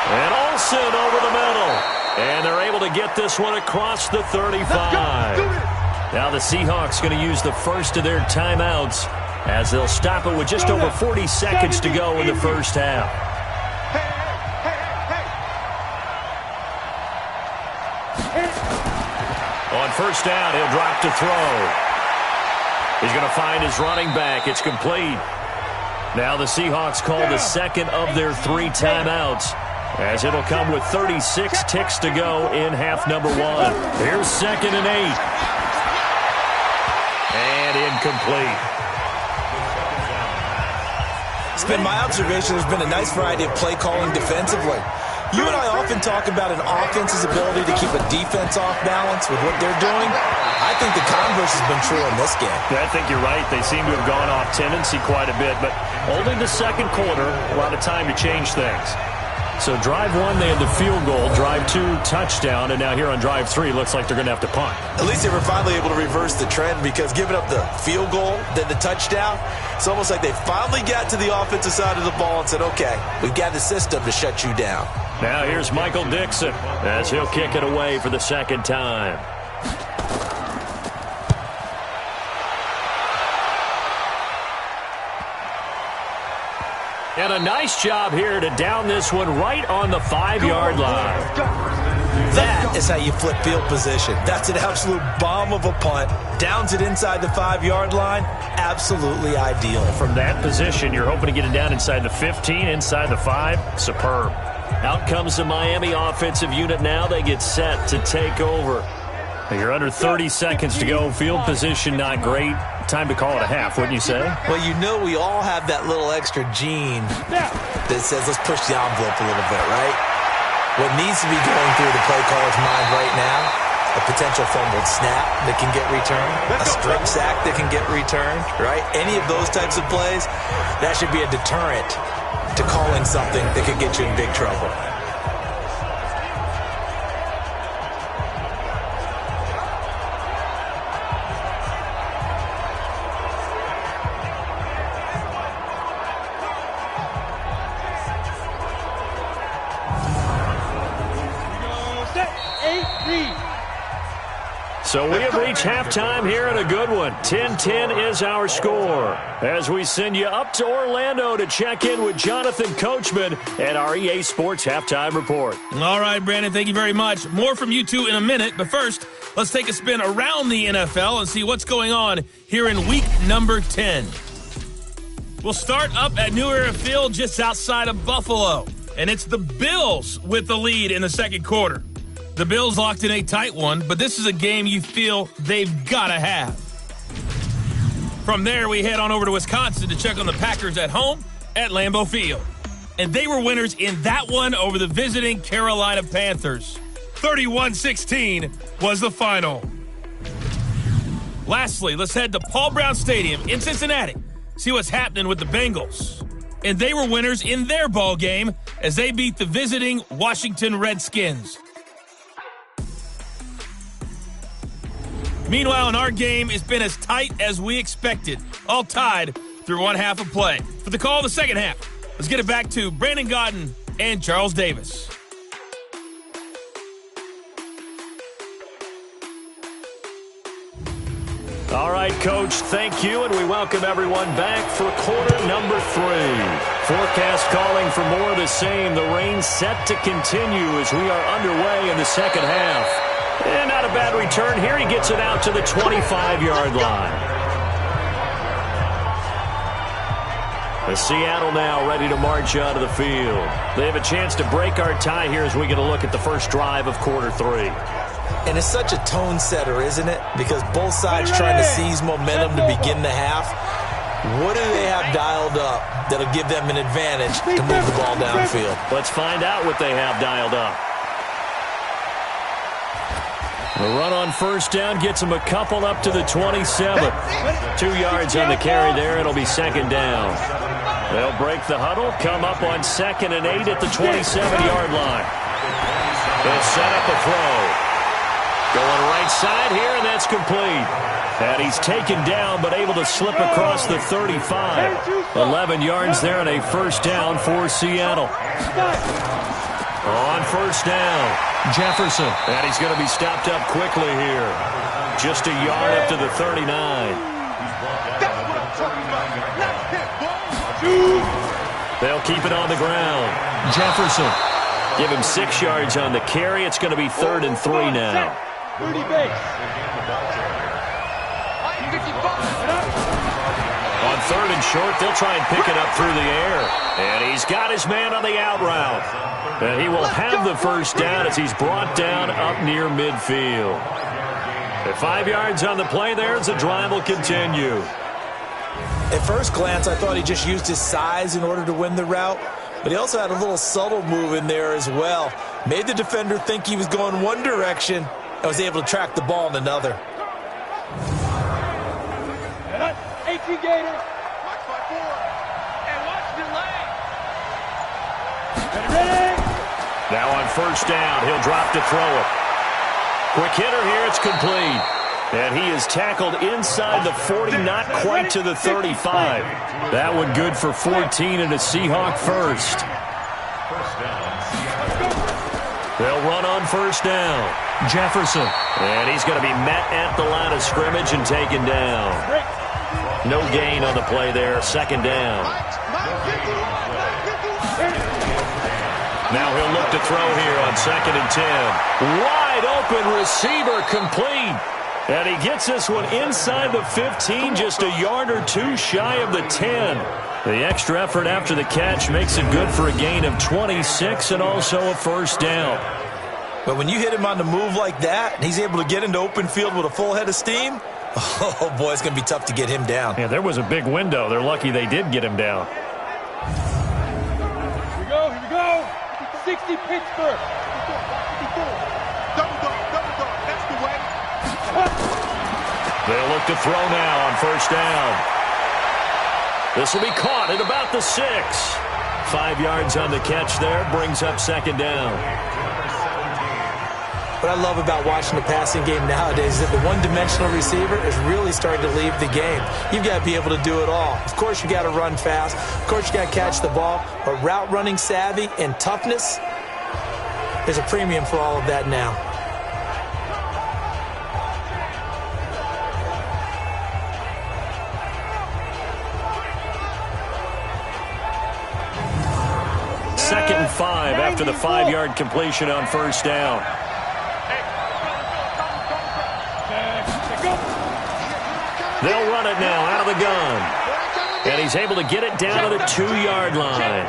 And Olsen over the middle. And they're able to get this one across the 35. Now the Seahawks going to use the first of their timeouts as they'll stop it with just over 40 seconds to go in the first half. On first down, he'll drop to throw. He's going to find his running back. It's complete. Now the Seahawks call the second of their 3 timeouts, as it'll come with 36 ticks to go in half number 1. Here's 2nd and 8. And incomplete. It's been my observation there's been a nice variety of play calling defensively. You and I often talk about an offense's ability to keep a defense off balance with what they're doing. I think the converse has been true in this game. I think you're right. They seem to have gone off tendency quite a bit, but only the second quarter, a lot of time to change things. So drive 1, they had the field goal. Drive 2, touchdown. And now here on drive 3, looks like they're going to have to punt. At least they were finally able to reverse the trend, because giving up the field goal, then the touchdown, it's almost like they finally got to the offensive side of the ball and said, okay, we've got the system to shut you down. Now here's Michael Dixon as he'll kick it away for the second time. And a nice job here to down this one right on the 5-yard line. That is how you flip field position. That's an absolute bomb of a punt. Downs it inside the 5-yard line. Absolutely ideal. From that position, you're hoping to get it down inside the 15, inside the 5. Superb. Out comes the Miami offensive unit now. They get set to take over. You're under 30 seconds to go. Field position not great. Time to call it a half, wouldn't you say? Well, you know we all have that little extra gene that says let's push the envelope a little bit, right? What needs to be going through the play caller's mind right now, a potential fumbled snap that can get returned, a strip sack that can get returned, right? Any of those types of plays, that should be a deterrent to calling something that could get you in big trouble. So we have reached halftime here in a good one. 10-10 is our score as we send you up to Orlando to check in with Jonathan Coachman and our EA Sports Halftime Report. All right, Brandon, thank you very much. More from you two in a minute, but first, let's take a spin around the NFL and see what's going on here in week number 10. We'll start up at New Era Field just outside of Buffalo, and it's the Bills with the lead in the second quarter. The Bills locked in a tight one, but this is a game you feel they've got to have. From there, we head on over to Wisconsin to check on the Packers at home at Lambeau Field. And they were winners in that one over the visiting Carolina Panthers. 31-16 was the final. Lastly, let's head to Paul Brown Stadium in Cincinnati, see what's happening with the Bengals. And they were winners in their ball game as they beat the visiting Washington Redskins. Meanwhile, in our game, it's been as tight as we expected, all tied through one half of play. For the call of the second half, let's get it back to Brandon Godden and Charles Davis. All right, Coach, thank you, and we welcome everyone back for quarter number 3. Forecast calling for more of the same. The rain set to continue as we are underway in the second half. And not a bad return here. He gets it out to the 25-yard line. The Seattle now ready to march out of the field. They have a chance to break our tie here as we get a look at the first drive of quarter 3. And it's such a tone setter, isn't it? Because both sides trying to seize momentum to begin the half. What do they have dialed up that'll give them an advantage to move the ball downfield? Let's find out what they have dialed up. The run on first down gets them a couple up to the 27. 2 yards on the carry there. It'll be second down. They'll break the huddle, come up on 2nd and 8 at the 27-yard line. They'll set up a throw. Going right side here, and that's complete. And he's taken down, but able to slip across the 35. 11 yards there and a first down for Seattle. On first down, Jefferson. And he's going to be stopped up quickly here. Just a yard up to the 39. They'll keep it on the ground. Jefferson. Give him 6 yards on the carry. It's going to be 3rd and 3 now. On 3rd and short, they'll try and pick it up through the air. And he's got his man on the out route. And he will have the first down as he's brought down up near midfield. At 5 yards on the play there as the drive will continue. At first glance, I thought he just used his size in order to win the route. But he also had a little subtle move in there as well. Made the defender think he was going one direction and was able to track the ball in another. Now on first down, he'll drop to throw it. Quick hitter here, it's complete. And he is tackled inside the 40, not quite to the 35. That one good for 14 and a Seahawk first. They'll run on first down. Jefferson. And he's going to be met at the line of scrimmage and taken down. No gain on the play there, second down. Now he'll look to throw here on 2nd and 10. Wide open receiver complete. And he gets this one inside the 15, just a yard or two shy of the 10. The extra effort after the catch makes it good for a gain of 26 and also a first down. But when you hit him on the move like that, and he's able to get into open field with a full head of steam, oh boy, it's going to be tough to get him down. Yeah, there was a big window. They're lucky they did get him down. Here we go. 60 Pittsburgh. Double dog, that's the way. They'll look to throw now on first down. This will be caught at about the 6. 5 yards on the catch there, brings up second down. What I love about watching the passing game nowadays is that the one-dimensional receiver is really starting to leave the game. You've got to be able to do it all. Of course, you got to run fast. Of course, you got to catch the ball. But route running savvy and toughness, there's a premium for all of that now. Second and 5 after the 5-yard completion on first down. They'll run it now out of the gun. And he's able to get it down to the 2-yard line.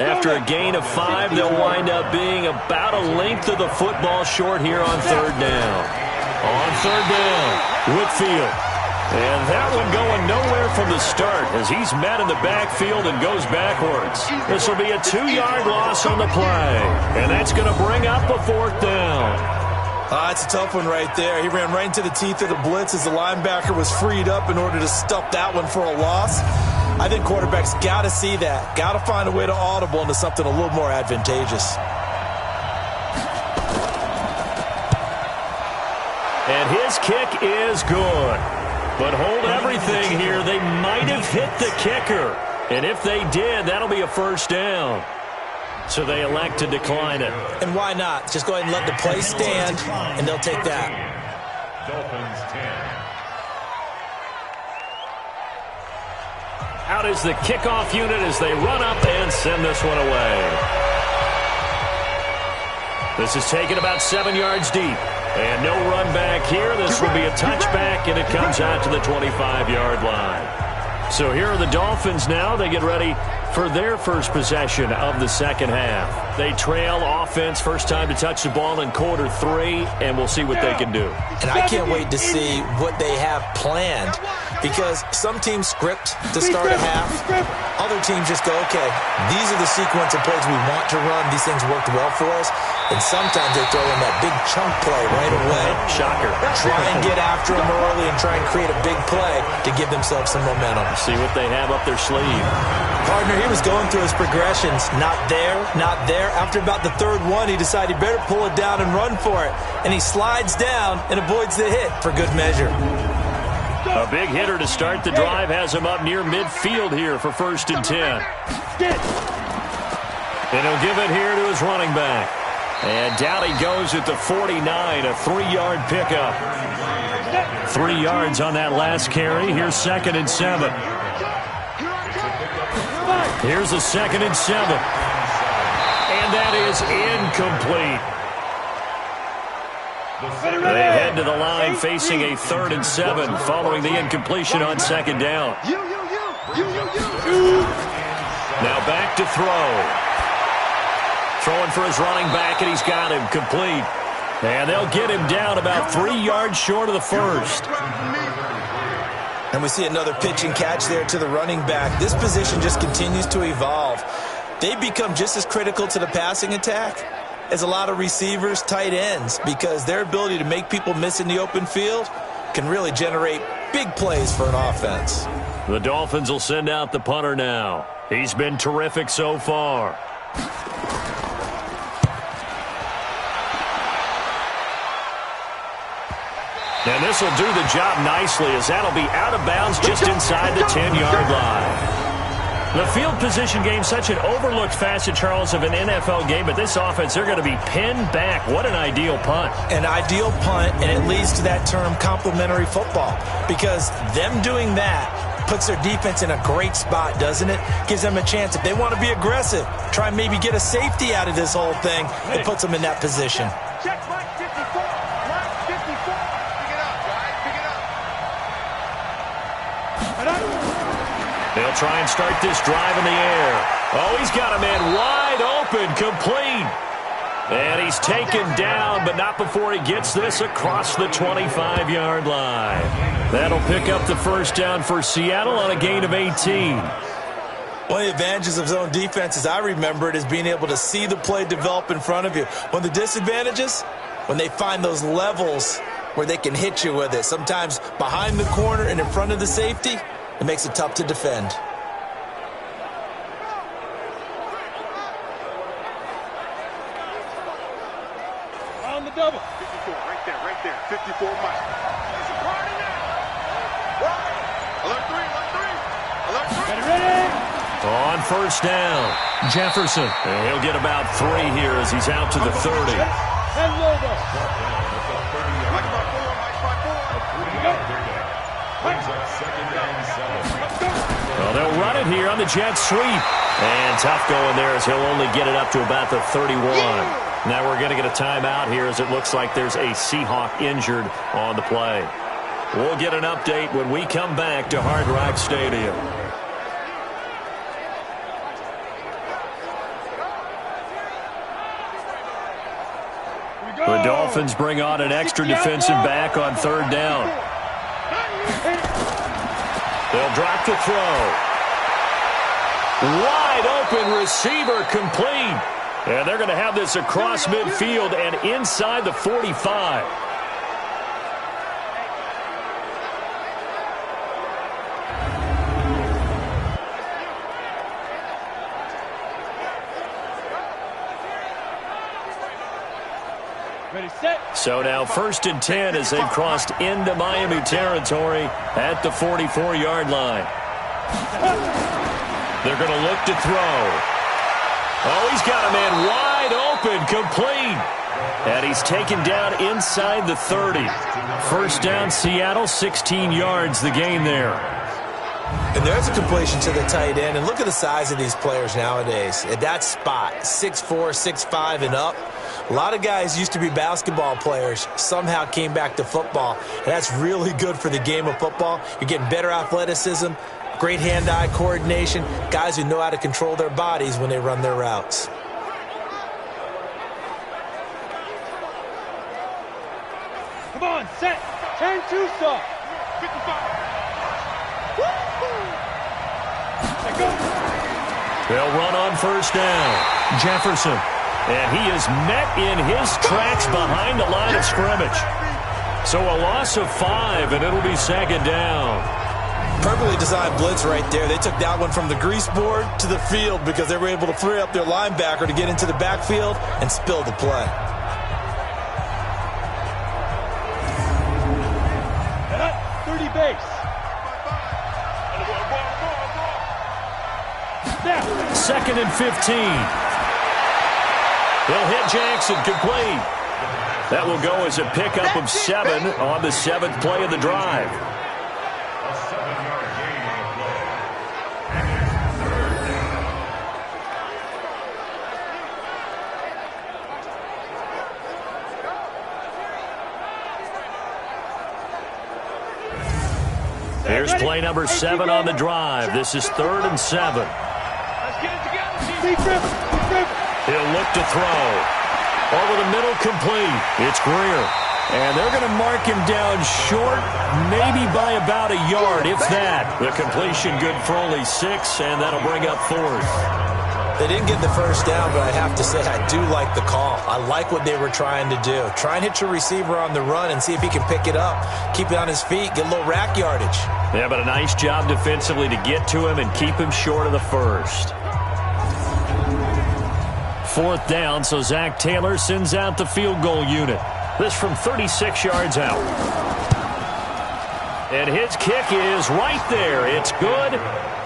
After a gain of 5, they'll wind up being about a length of the football short here on third down. On third down, Whitfield. And that one going nowhere from the start as he's met in the backfield and goes backwards. This will be a 2-yard loss on the play. And that's going to bring up a fourth down. It's a tough one right there. He ran right into the teeth of the blitz as the linebacker was freed up in order to stuff that one for a loss. I think quarterbacks got to see that. Got to find a way to audible into something a little more advantageous. And his kick is good. But hold everything here. They might have hit the kicker. And if they did, that'll be a first down. So they elect to decline it. And why not? Just go ahead and let the play stand, and they'll take that. Dolphins 10. Out is the kickoff unit as they run up and send this one away. This is taken about 7 yards deep. And no run back here. This will be a touchback, and it comes out to the 25-yard line. So here are the Dolphins now. They get ready for their first possession of the second half. They trail offense, first time to touch the ball in quarter 3, and we'll see what they can do. And I can't wait to see what they have planned, because some teams script to start a half. Other teams just go, okay, these are the sequence of plays we want to run. These things worked well for us. And sometimes they throw in that big chunk play right away. Shocker. Try and get after them early and try and create a big play to give themselves some momentum. See what they have up their sleeve. Partner, he was going through his progressions. Not there, not there. After about the third one, he decided he better pull it down and run for it. And he slides down and avoids the hit for good measure. A big hitter to start the drive has him up near midfield here for 1st and 10. And he'll give it here to his running back. And down he goes at the 49, a 3-yard pickup. 3 yards on that last carry. Here's 2nd and 7. Here's a 2nd and 7. And that is incomplete. They head to the line facing a 3rd and 7 following the incompletion on 2nd down. Now back to throw. Throwing for his running back, and he's got him complete. And they'll get him down about 3 yards short of the first. And we see another pitch and catch there to the running back. This position just continues to evolve. They become just as critical to the passing attack as a lot of receivers, tight ends, because their ability to make people miss in the open field can really generate big plays for an offense. The Dolphins will send out the punter now. He's been terrific so far. And this will do the job nicely, as that'll be out of bounds just inside the 10-yard line. The field position game, such an overlooked facet, Charles, of an NFL game, but this offense, they're going to be pinned back. What an ideal punt. An ideal punt, and it leads to that term complementary football, because them doing that puts their defense in a great spot, doesn't it? Gives them a chance, if they want to be aggressive, try and maybe get a safety out of this whole thing. It puts them in that position. Check line 54. Line 54. Pick it up, guys. Pick it up. They'll try and start this drive in the air. Oh, he's got a man wide open, complete. And he's taken down, but not before he gets this across the 25-yard line. That'll pick up the first down for Seattle on a gain of 18. One of the advantages of zone defense, as I remember it, is being able to see the play develop in front of you. One of the disadvantages, when they find those levels where they can hit you with it, sometimes behind the corner and in front of the safety, it makes it tough to defend. On the double. 54, right there. 54 Mike. There's a party now. Alert 3. Ready. On first down, Jefferson. And he'll get about 3 here as he's out to the 30. And Lobo. Mike by 4. Well, they'll run it here on the jet sweep. And tough going there as he'll only get it up to about the 31. Now we're going to get a timeout here as it looks like there's a Seahawk injured on the play. We'll get an update when we come back to Hard Rock Stadium. The Dolphins bring on an extra defensive back on 3rd down. They'll drop to throw. Wide open receiver, complete. And they're going to have this across midfield and inside the 45. Ready, set. So now 1st and 10 as they've crossed into Miami territory at the 44-yard line. They're going to look to throw. Oh, he's got a man wide open, complete. And he's taken down inside the 30. First down, Seattle, 16 yards the gain there. And there's a completion to the tight end. And look at the size of these players nowadays. At that spot, 6'4", 6'5", and up. A lot of guys used to be basketball players, somehow came back to football. And that's really good for the game of football. You're getting better athleticism, great hand-eye coordination, guys who know how to control their bodies when they run their routes. Come on, set. Turn two soft. 55. Let go. They'll run on first down. Jefferson. And he is met in his tracks behind the line of scrimmage. So a loss of 5, and it'll be second down. Perfectly designed blitz right there. They took that one from the grease board to the field because they were able to free up their linebacker to get into the backfield and spill the play. 30 base. Second and 15. They'll hit Jackson, complete. That will go as a pickup of 7 on the 7th play of the drive. Here's play number 7 on the drive. This is 3rd and 7. Let's get it together. Deep river. Deep river. He'll look to throw. Over the middle, complete. It's Greer. And they're going to mark him down short, maybe by about a yard, if that. The completion good for only 6, and that'll bring up 4th. They didn't get the first down, but I have to say I do like the call. I like what they were trying to do. Try and hit your receiver on the run and see if he can pick it up. Keep it on his feet, get a little rack yardage. Yeah, but a nice job defensively to get to him and keep him short of the first. 4th down, so Zach Taylor sends out the field goal unit. This from 36 yards out. And his kick is right there. It's good.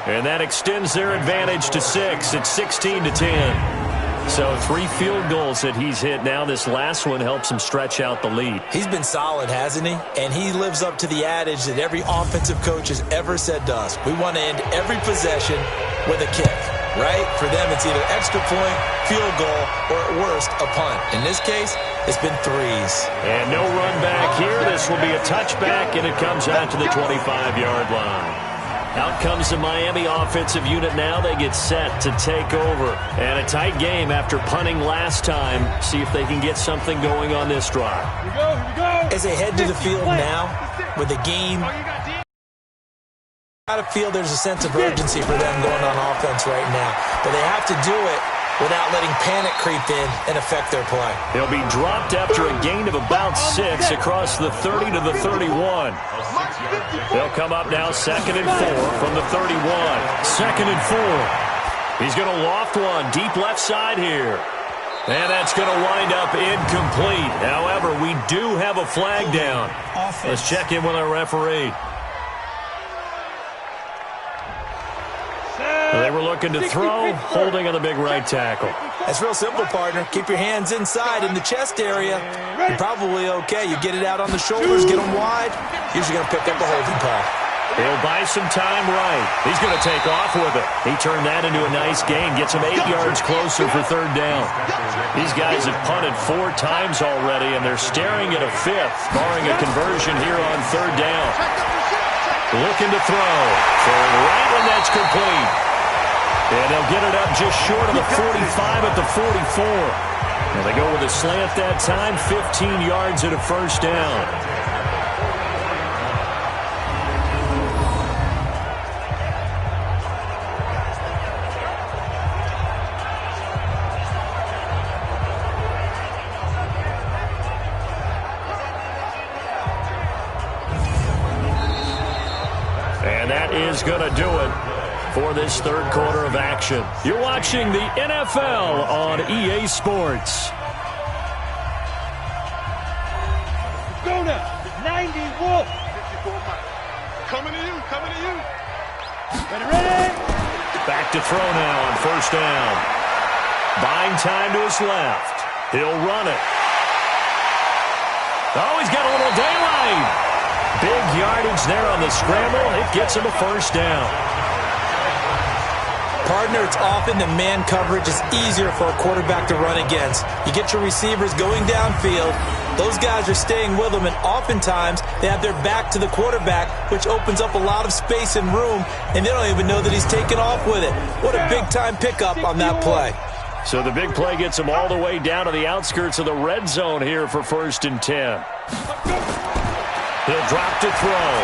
And that extends their advantage to 6. It's 16-10. So 3 field goals that he's hit now. This last one helps him stretch out the lead. He's been solid, hasn't he? And he lives up to the adage that every offensive coach has ever said to us. We want to end every possession with a kick, right? For them, it's either extra point, field goal, or at worst, a punt. In this case, it's been 3s. And no run back here. This will be a touchback, and it comes out to the 25-yard line. Out comes the Miami offensive unit now. They get set to take over. And a tight game after punting last time. See if they can get something going on this drive. Here we go. Here we go. As they head to the field now, with the game out of field, there's a sense of urgency for them going on offense right now. But they have to do it without letting panic creep in and affect their play. He'll be dropped after a gain of about 6 across the 30 to the 31. They'll come up now 2nd and 4 from the 31. 2nd and 4. He's going to loft one deep left side here. And that's going to wind up incomplete. However, we do have a flag down. Let's check in with our referee. They were looking to throw, holding on the big right tackle. That's real simple, partner. Keep your hands inside in the chest area. You're probably okay. You get it out on the shoulders, get them wide. Usually going to pick up a holding call. He'll buy some time right. He's going to take off with it. He turned that into a nice gain. Gets him 8 yards closer for 3rd down. These guys have punted 4 times already, and they're staring at a 5th, barring a conversion here on 3rd down. Looking to throw. Throwing right, and that's complete. And they'll get it up just short of the 45 at the 44. And they go with a slant that time, 15 yards at a first down. And that is going to do it for this 3rd quarter of action. You're watching the NFL on EA Sports. Go now. 90 Wolf. 54 Mike. Coming to you. Coming to you. Ready, ready. Back to throw now on first down. Buying time to his left. He'll run it. Oh, he's got a little daylight. Big yardage there on the scramble. It gets him a first down. partner, it's often that man coverage is easier for a quarterback to run against. You get your receivers going downfield. Those guys are staying with them, and oftentimes they have their back to the quarterback, which opens up a lot of space and room, and they don't even know that he's taken off with it. What a big-time pickup on that play. So the big play gets him all the way down to the outskirts of the red zone here for 1st and 10. He'll drop to throw.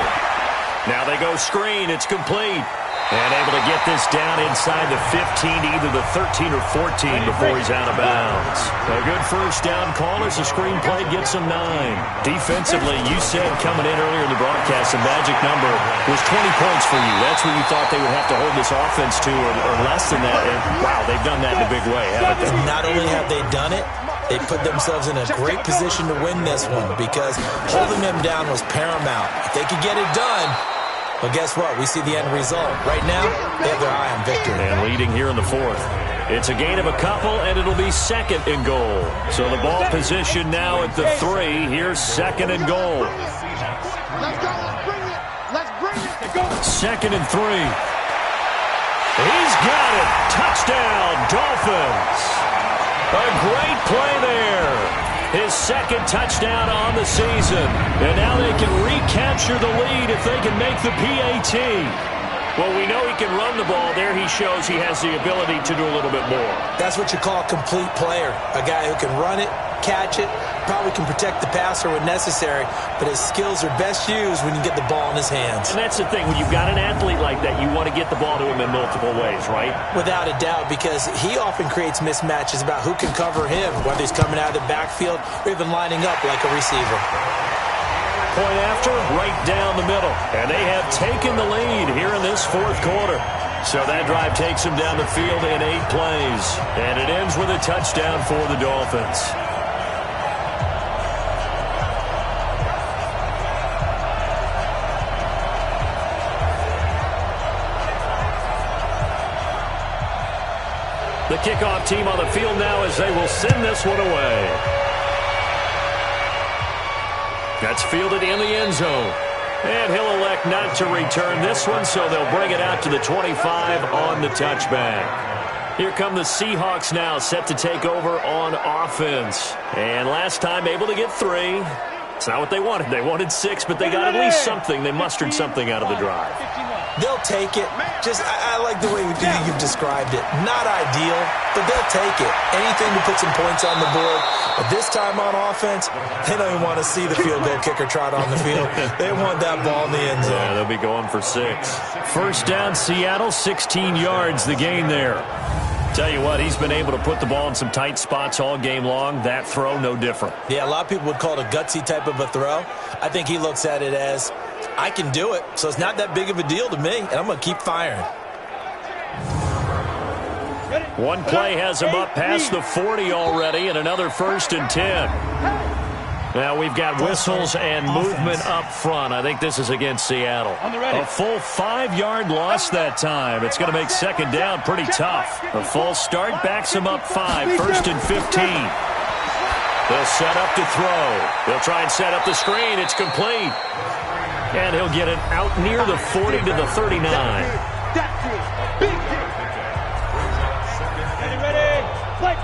Now they go screen. It's complete. And able to get this down inside the 15, either the 13 or 14 before he's out of bounds. A good first down call as the screen play gets him 9. Defensively, you said coming in earlier in the broadcast, the magic number was 20 points for you. That's what you thought they would have to hold this offense to, or less than that. And, wow, they've done that in a big way, haven't they? Not only have they done it, they put themselves in a great position to win this one because holding them down was paramount. If they could get it done, well, guess what? We see the end result. Right now, they have their eye on victory. And leading here in the 4th. It's a gain of a couple, and it'll be 2nd and goal. So the ball position now at the 3. Here's 2nd and goal. Let's go. Let's bring it. Let's bring it. 2nd and 3. He's got it. Touchdown, Dolphins. A great play there. His 2nd touchdown on the season. And now they can recapture the lead if they can make the PAT. Well, we know he can run the ball. There he shows he has the ability to do a little bit more. That's what you call a complete player. A guy who can run it, catch it, probably can protect the passer when necessary, but his skills are best used when you get the ball in his hands. And that's the thing. When you've got an athlete like that, you want to get the ball to him in multiple ways, right? Without a doubt, because he often creates mismatches about who can cover him, whether he's coming out of the backfield or even lining up like a receiver. Point after, right down the middle. And they have taken the lead here in this 4th quarter. So that drive takes them down the field in 8 plays. And it ends with a touchdown for the Dolphins. The kickoff team on the field now as they will send this one away. That's fielded in the end zone. And he'll elect not to return this one, so they'll bring it out to the 25 on the touchback. Here come the Seahawks now, set to take over on offense. And last time able to get 3. It's not what they wanted. They wanted 6, but they got at least something. They mustered something out of the drive. They'll take it. I like the way you've described it. Not ideal, but they'll take it. Anything to put some points on the board. But this time on offense, they don't even want to see the field goal kicker trot on the field. They want that ball in the end zone. Yeah, they'll be going for 6. First down, Seattle, 16 yards, the gain there. Tell you what, he's been able to put the ball in some tight spots all game long. That throw, no different. Yeah, a lot of people would call it a gutsy type of a throw. I think he looks at it as, I can do it, so it's not that big of a deal to me, and I'm going to keep firing. One play has him up past the 40 already, and another 1st and 10. Now we've got whistles and movement up front. I think this is against Seattle. A full 5-yard loss that time. It's going to make 2nd down pretty tough. A full start backs him up 5, 1st and 15. They'll set up to throw. They'll try and set up the screen. It's complete. And he'll get it out near the 40 to the 39. Ready? Play.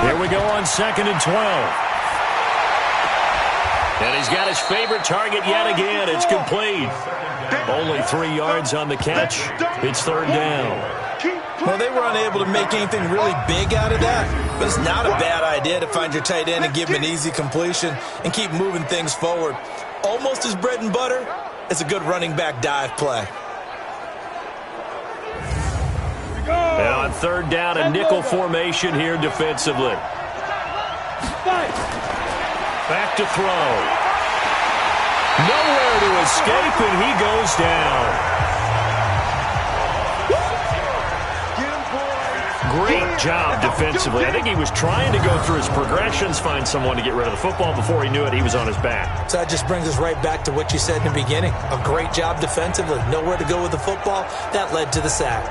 Here we go on 2nd and 12. And he's got his favorite target yet again. It's complete. Only 3 yards on the catch. It's 3rd down. Well, they were unable to make anything really big out of that, but it's not a bad idea to find your tight end and give him an easy completion and keep moving things forward. Almost his bread and butter. It's a good running back dive play. And on 3rd down, a nickel formation here defensively. Back to throw. Nowhere to escape, and he goes down. Great job defensively. I think he was trying to go through his progressions, find someone to get rid of the football. Before he knew it, he was on his back. So that just brings us right back to what you said in the beginning. A great job defensively. Nowhere to go with the football. That led to the sack.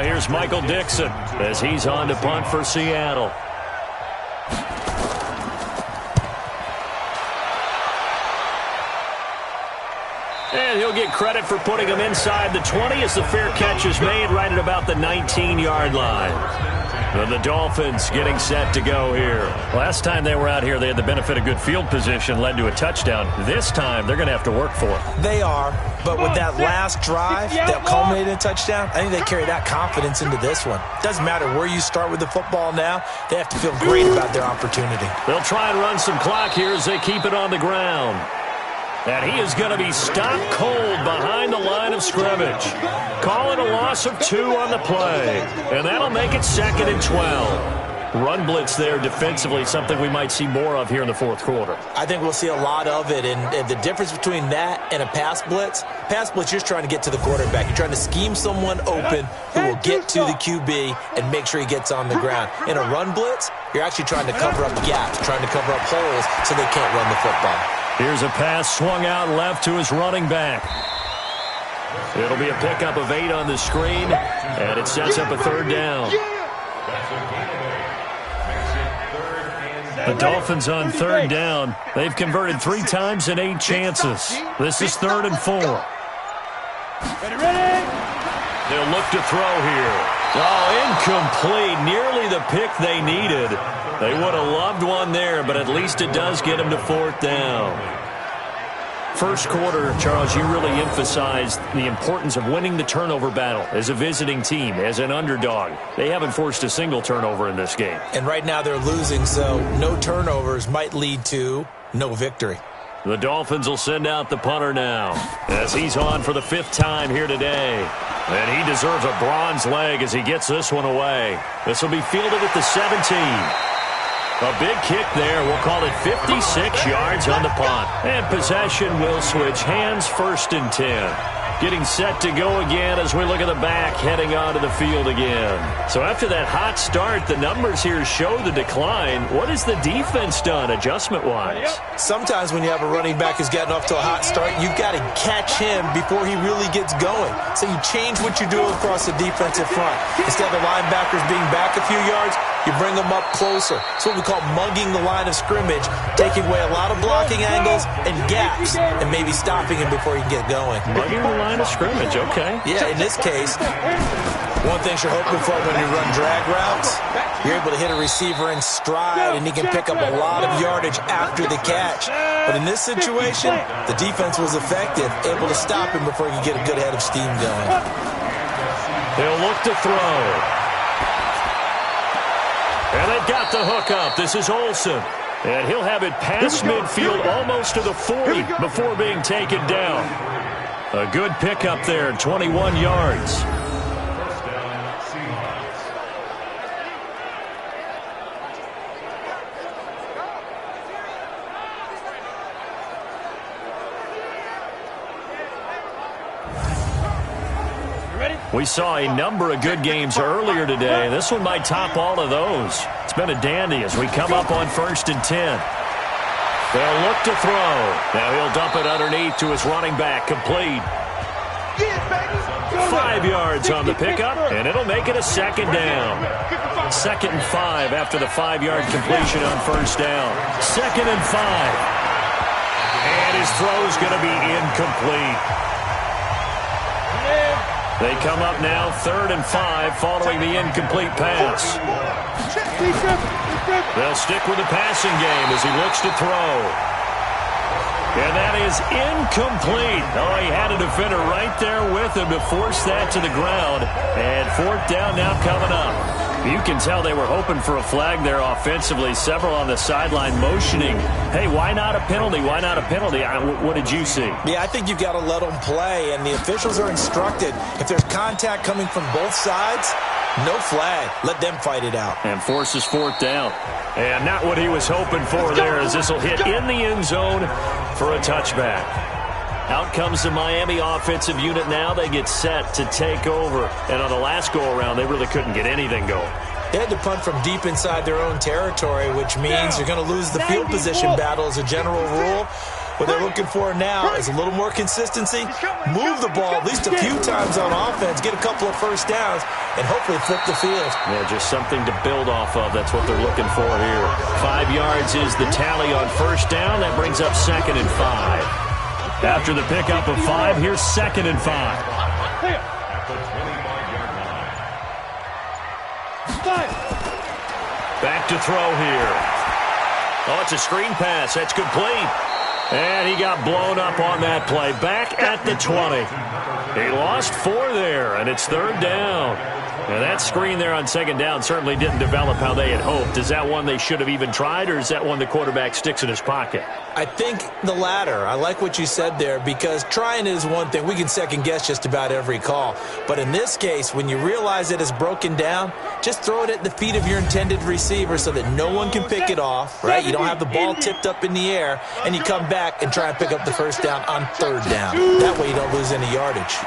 here's Michael Dixon as he's on to punt for Seattle. And he'll get credit for putting him inside the 20 as the fair catch is made right at about the 19-yard line. And the Dolphins getting set to go here. Last time they were out here, they had the benefit of good field position, led to a touchdown. This time, they're going to have to work for it. They are, but with that last drive that culminated in a touchdown, I think they carry that confidence into this one. Doesn't matter where you start with the football now, they have to feel great about their opportunity. They'll try and run some clock here as they keep it on the ground. And he is going to be stopped cold behind the line of scrimmage. Calling a loss of 2 on the play. And that'll make it 2nd and 12. Run blitz there defensively, something we might see more of here in the fourth quarter. I think we'll see a lot of it. And the difference between that and a pass blitz, you're just trying to get to the quarterback. You're trying to scheme someone open who will get to the QB and make sure he gets on the ground. In a run blitz, you're actually trying to cover up gaps, trying to cover up holes so they can't run the football. Here's a pass swung out left to his running back. It'll be a pickup of 8 on the screen, and it sets up a 3rd down. The Dolphins on 3rd down. They've converted 3 times in 8 chances. This is 3rd and 4. They'll look to throw here. Oh, incomplete. Nearly the pick they needed. They would have loved one there, but at least it does get them to 4th down. First quarter, Charles, you really emphasized the importance of winning the turnover battle as a visiting team, as an underdog. They haven't forced a single turnover in this game. And right now they're losing, so no turnovers might lead to no victory. The Dolphins will send out the punter now as he's on for the 5th time here today. And he deserves a bronze leg as he gets this one away. This will be fielded at the 17. A big kick there. We'll call it 56 yards on the punt. And possession will switch hands, 1st and 10. Getting set to go again as we look at the back, heading onto the field again. So after that hot start, the numbers here show the decline. What has the defense done adjustment-wise? Sometimes when you have a running back who's gotten off to a hot start, you've got to catch him before he really gets going. So you change what you do across the defensive front. Instead of the linebackers being back a few yards, you bring them up closer. It's what we call mugging the line of scrimmage, taking away a lot of blocking angles and gaps, and maybe stopping him before he can get going. Mugging the line of scrimmage, okay. Yeah, in this case, one thing you're hoping for when you run drag routes, you're able to hit a receiver in stride, and he can pick up a lot of yardage after the catch. But in this situation, the defense was effective, able to stop him before he could get a good head of steam going. They'll look to throw. And they've got the hook up. This is Olsen. And he'll have it past midfield almost to the 40 before being taken down. A good pickup there, 21 yards. We saw a number of good games earlier today. This one might top all of those. It's been a dandy as we come up on 1st and 10. They'll look to throw. Now he'll dump it underneath to his running back, complete. 5 yards on the pickup, and it'll make it a 2nd down. 2nd and 5 after the 5-yard completion on 1st down. 2nd and 5. And his throw's going to be incomplete. They come up now 3rd and 5 following the incomplete pass. They'll stick with the passing game as he looks to throw. And that is incomplete. Oh, he had a defender right there with him to force that to the ground. And 4th down now coming up. You can tell they were hoping for a flag there offensively. Several on the sideline motioning, hey, why not a penalty? Why not a penalty? What did you see? Yeah, I think you've got to let them play, and the officials are instructed. If there's contact coming from both sides, no flag. Let them fight it out. And forces 4th down. And not what he was hoping for there, as this will hit in the end zone for a touchback. Out comes the Miami offensive unit now. They get set to take over. And on the last go-around, they really couldn't get anything going. They had to punt from deep inside their own territory, which means you're going to lose the field position battle as a general rule. What they're looking for now is a little more consistency, move the ball at least a few times on offense, get a couple of first downs, and hopefully flip the field. Yeah, just something to build off of. That's what they're looking for here. 5 yards is the tally on first down. That brings up 2nd and 5. After the pickup of 5, here's 2nd and 5. Back to throw here. Oh, it's a screen pass. That's complete. And he got blown up on that play. Back at the 20. He lost 4 there, and it's 3rd down. And that screen there on 2nd down certainly didn't develop how they had hoped. Is that one they should have even tried, or is that one the quarterback sticks in his pocket? I think the latter. I like what you said there, because trying is one thing. We can second-guess just about every call. But in this case, when you realize it is broken down, just throw it at the feet of your intended receiver so that no one can pick it off, right? You don't have the ball tipped up in the air, and you come back and try and pick up the first down on 3rd down. That way you don't lose any yardage.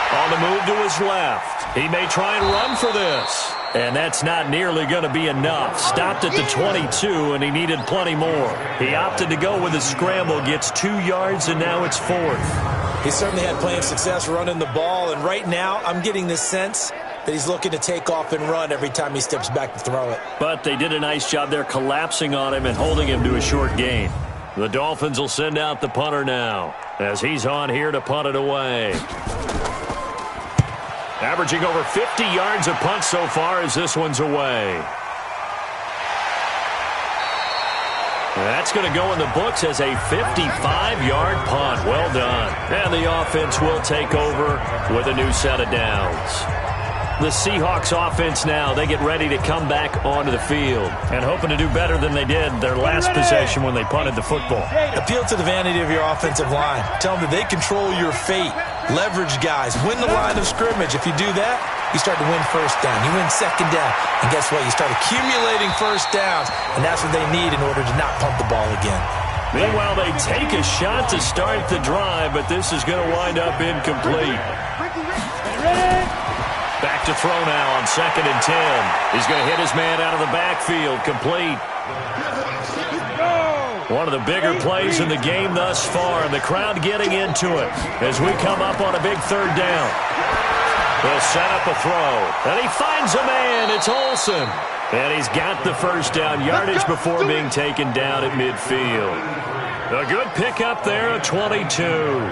On the move to his left. He may try and run for this. And that's not nearly going to be enough. Stopped at the 22, and he needed plenty more. He opted to go with a scramble, gets 2 yards, and now it's 4th. He certainly had plenty of success running the ball, and right now I'm getting the sense that he's looking to take off and run every time he steps back to throw it. But they did a nice job there collapsing on him and holding him to a short gain. The Dolphins will send out the punter now as he's on here to punt it away. Averaging over 50 yards a punt so far as this one's away. That's going to go in the books as a 55-yard punt. Well done. And the offense will take over with a new set of downs. The Seahawks offense now, they get ready to come back onto the field and hoping to do better than they did their last possession when they punted the football. Appeal to the vanity of your offensive line. Tell them that they control your fate. Leverage guys. Win the line of scrimmage. If you do that, you start to win first down. You win 2nd down. And guess what? You start accumulating first downs, and that's what they need in order to not pump the ball again. Meanwhile, they take a shot to start the drive, but this is going to wind up incomplete. Back to throw now on 2nd and 10. He's going to hit his man out of the backfield. Complete. One of the bigger plays in the game thus far, and the crowd getting into it as we come up on a big 3rd down. They'll set up a throw, and he finds a man. It's Olsen. And he's got the first down yardage before being taken down at midfield. A good pickup there at 22.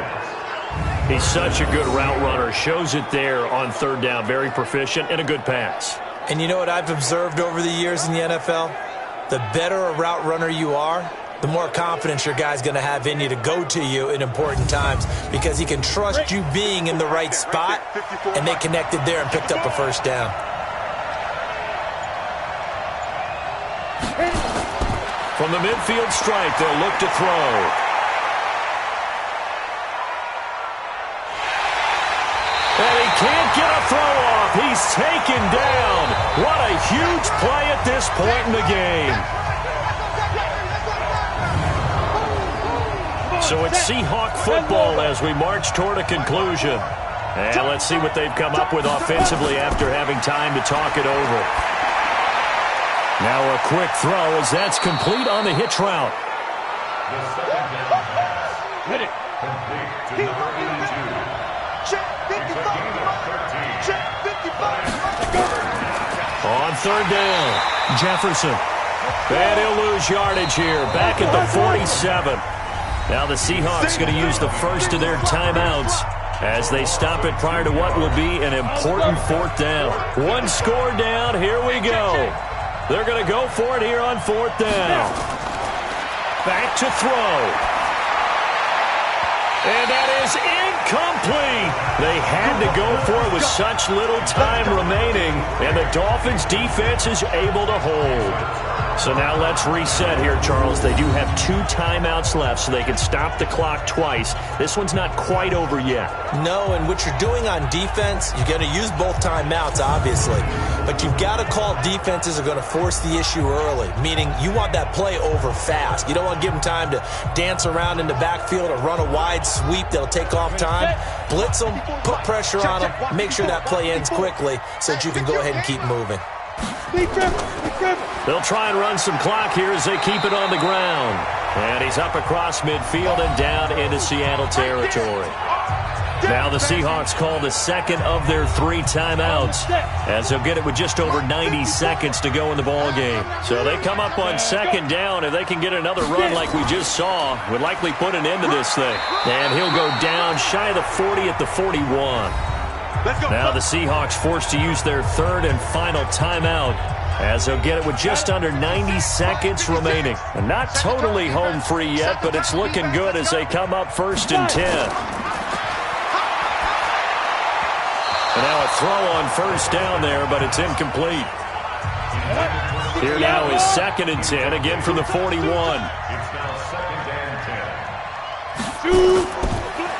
He's such a good route runner. Shows it there on 3rd down. Very proficient and a good pass. And you know what I've observed over the years in the NFL? The better a route runner you are, the more confidence your guy's going to have in you to go to you in important times, because he can trust you being in the right spot, and they connected there and picked up a first down. From the midfield stripe, they'll look to throw. And he can't get a throw off. He's taken down. What a huge play at this point in the game. So it's Seahawk football as we march toward a conclusion. And let's see what they've come up with offensively after having time to talk it over. Now a quick throw as that's complete on the hitch route. Hit it. On 3rd down, Jefferson. And he'll lose yardage here. Back at the 47. Now the Seahawks going to use the first of their timeouts as they stop it prior to what will be an important 4th down. One score down. Here we go. They're going to go for it here on 4th down. Back to throw. And that is incomplete. They had to go for it with such little time remaining, and the Dolphins' defense is able to hold. So now let's reset here, Charles. They do have 2 timeouts left, so they can stop the clock twice. This one's not quite over yet. No, and what you're doing on defense, you're going to use both timeouts, obviously. But you've got to call defenses are going to force the issue early, meaning you want that play over fast. You don't want to give them time to dance around in the backfield or run a wide sweep that'll take off time. Blitz them, put pressure on them, make sure that play ends quickly so that you can go ahead and keep moving. They'll try and run some clock here as they keep it on the ground. And he's up across midfield and down into Seattle territory. Now the Seahawks call the second of their 3 timeouts, as they'll get it with just over 90 seconds to go in the ball game. So they come up on second down. If they can get another run like we just saw, would likely put an end to this thing. And he'll go down shy of the 40 at the 41. Now the Seahawks forced to use their 3rd and final timeout, as they'll get it with just under 90 seconds remaining. And not totally home free yet, but it's looking good as they come up 1st and 10. And now a throw on 1st down there, but it's incomplete. Here now is 2nd and 10, again from the 41.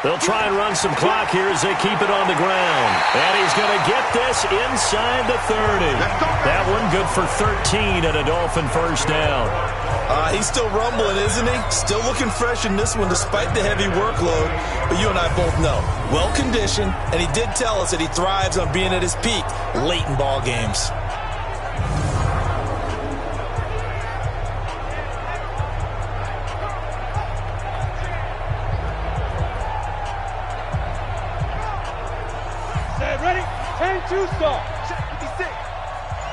They'll try and run some clock here as they keep it on the ground. And he's going to get this inside the 30. That one good for 13 and a Dolphin 1st down. He's still rumbling, isn't he? Still looking fresh in this one despite the heavy workload. But you and I both know, well-conditioned, and he did tell us that he thrives on being at his peak late in ball games. Ready? 10-2 start. Check 56.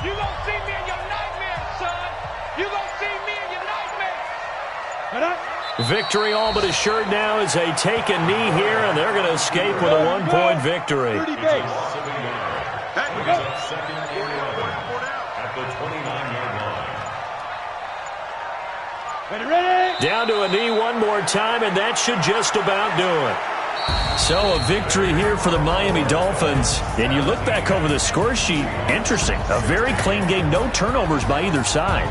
You gonna see me in your nightmares, son. You gonna see me in your nightmares. Victory all but assured now as they take a knee here, and they're going to escape with a 1-point victory. 30 base. Ready? Down to a knee one more time, and that should just about do it. So a victory here for the Miami Dolphins. And you look back over the score sheet, interesting. A very clean game, no turnovers by either side.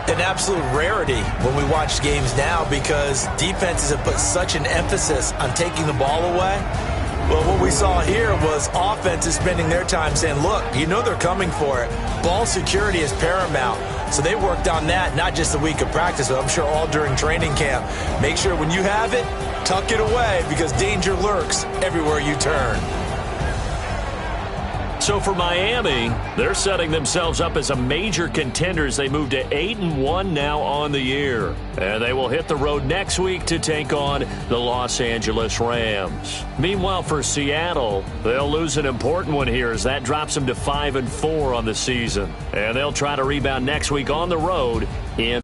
An absolute rarity when we watch games now because defenses have put such an emphasis on taking the ball away. Well, what we saw here was offenses spending their time saying, look, you know they're coming for it. Ball security is paramount. So they worked on that not just a week of practice, but I'm sure all during training camp. Make sure when you have it, tuck it away because danger lurks everywhere you turn. So for Miami, they're setting themselves up as a major contender as they move to 8-1 now on the year. And they will hit the road next week to take on the Los Angeles Rams. Meanwhile, for Seattle, they'll lose an important one here as that drops them to 5-4 on the season. And they'll try to rebound next week on the road in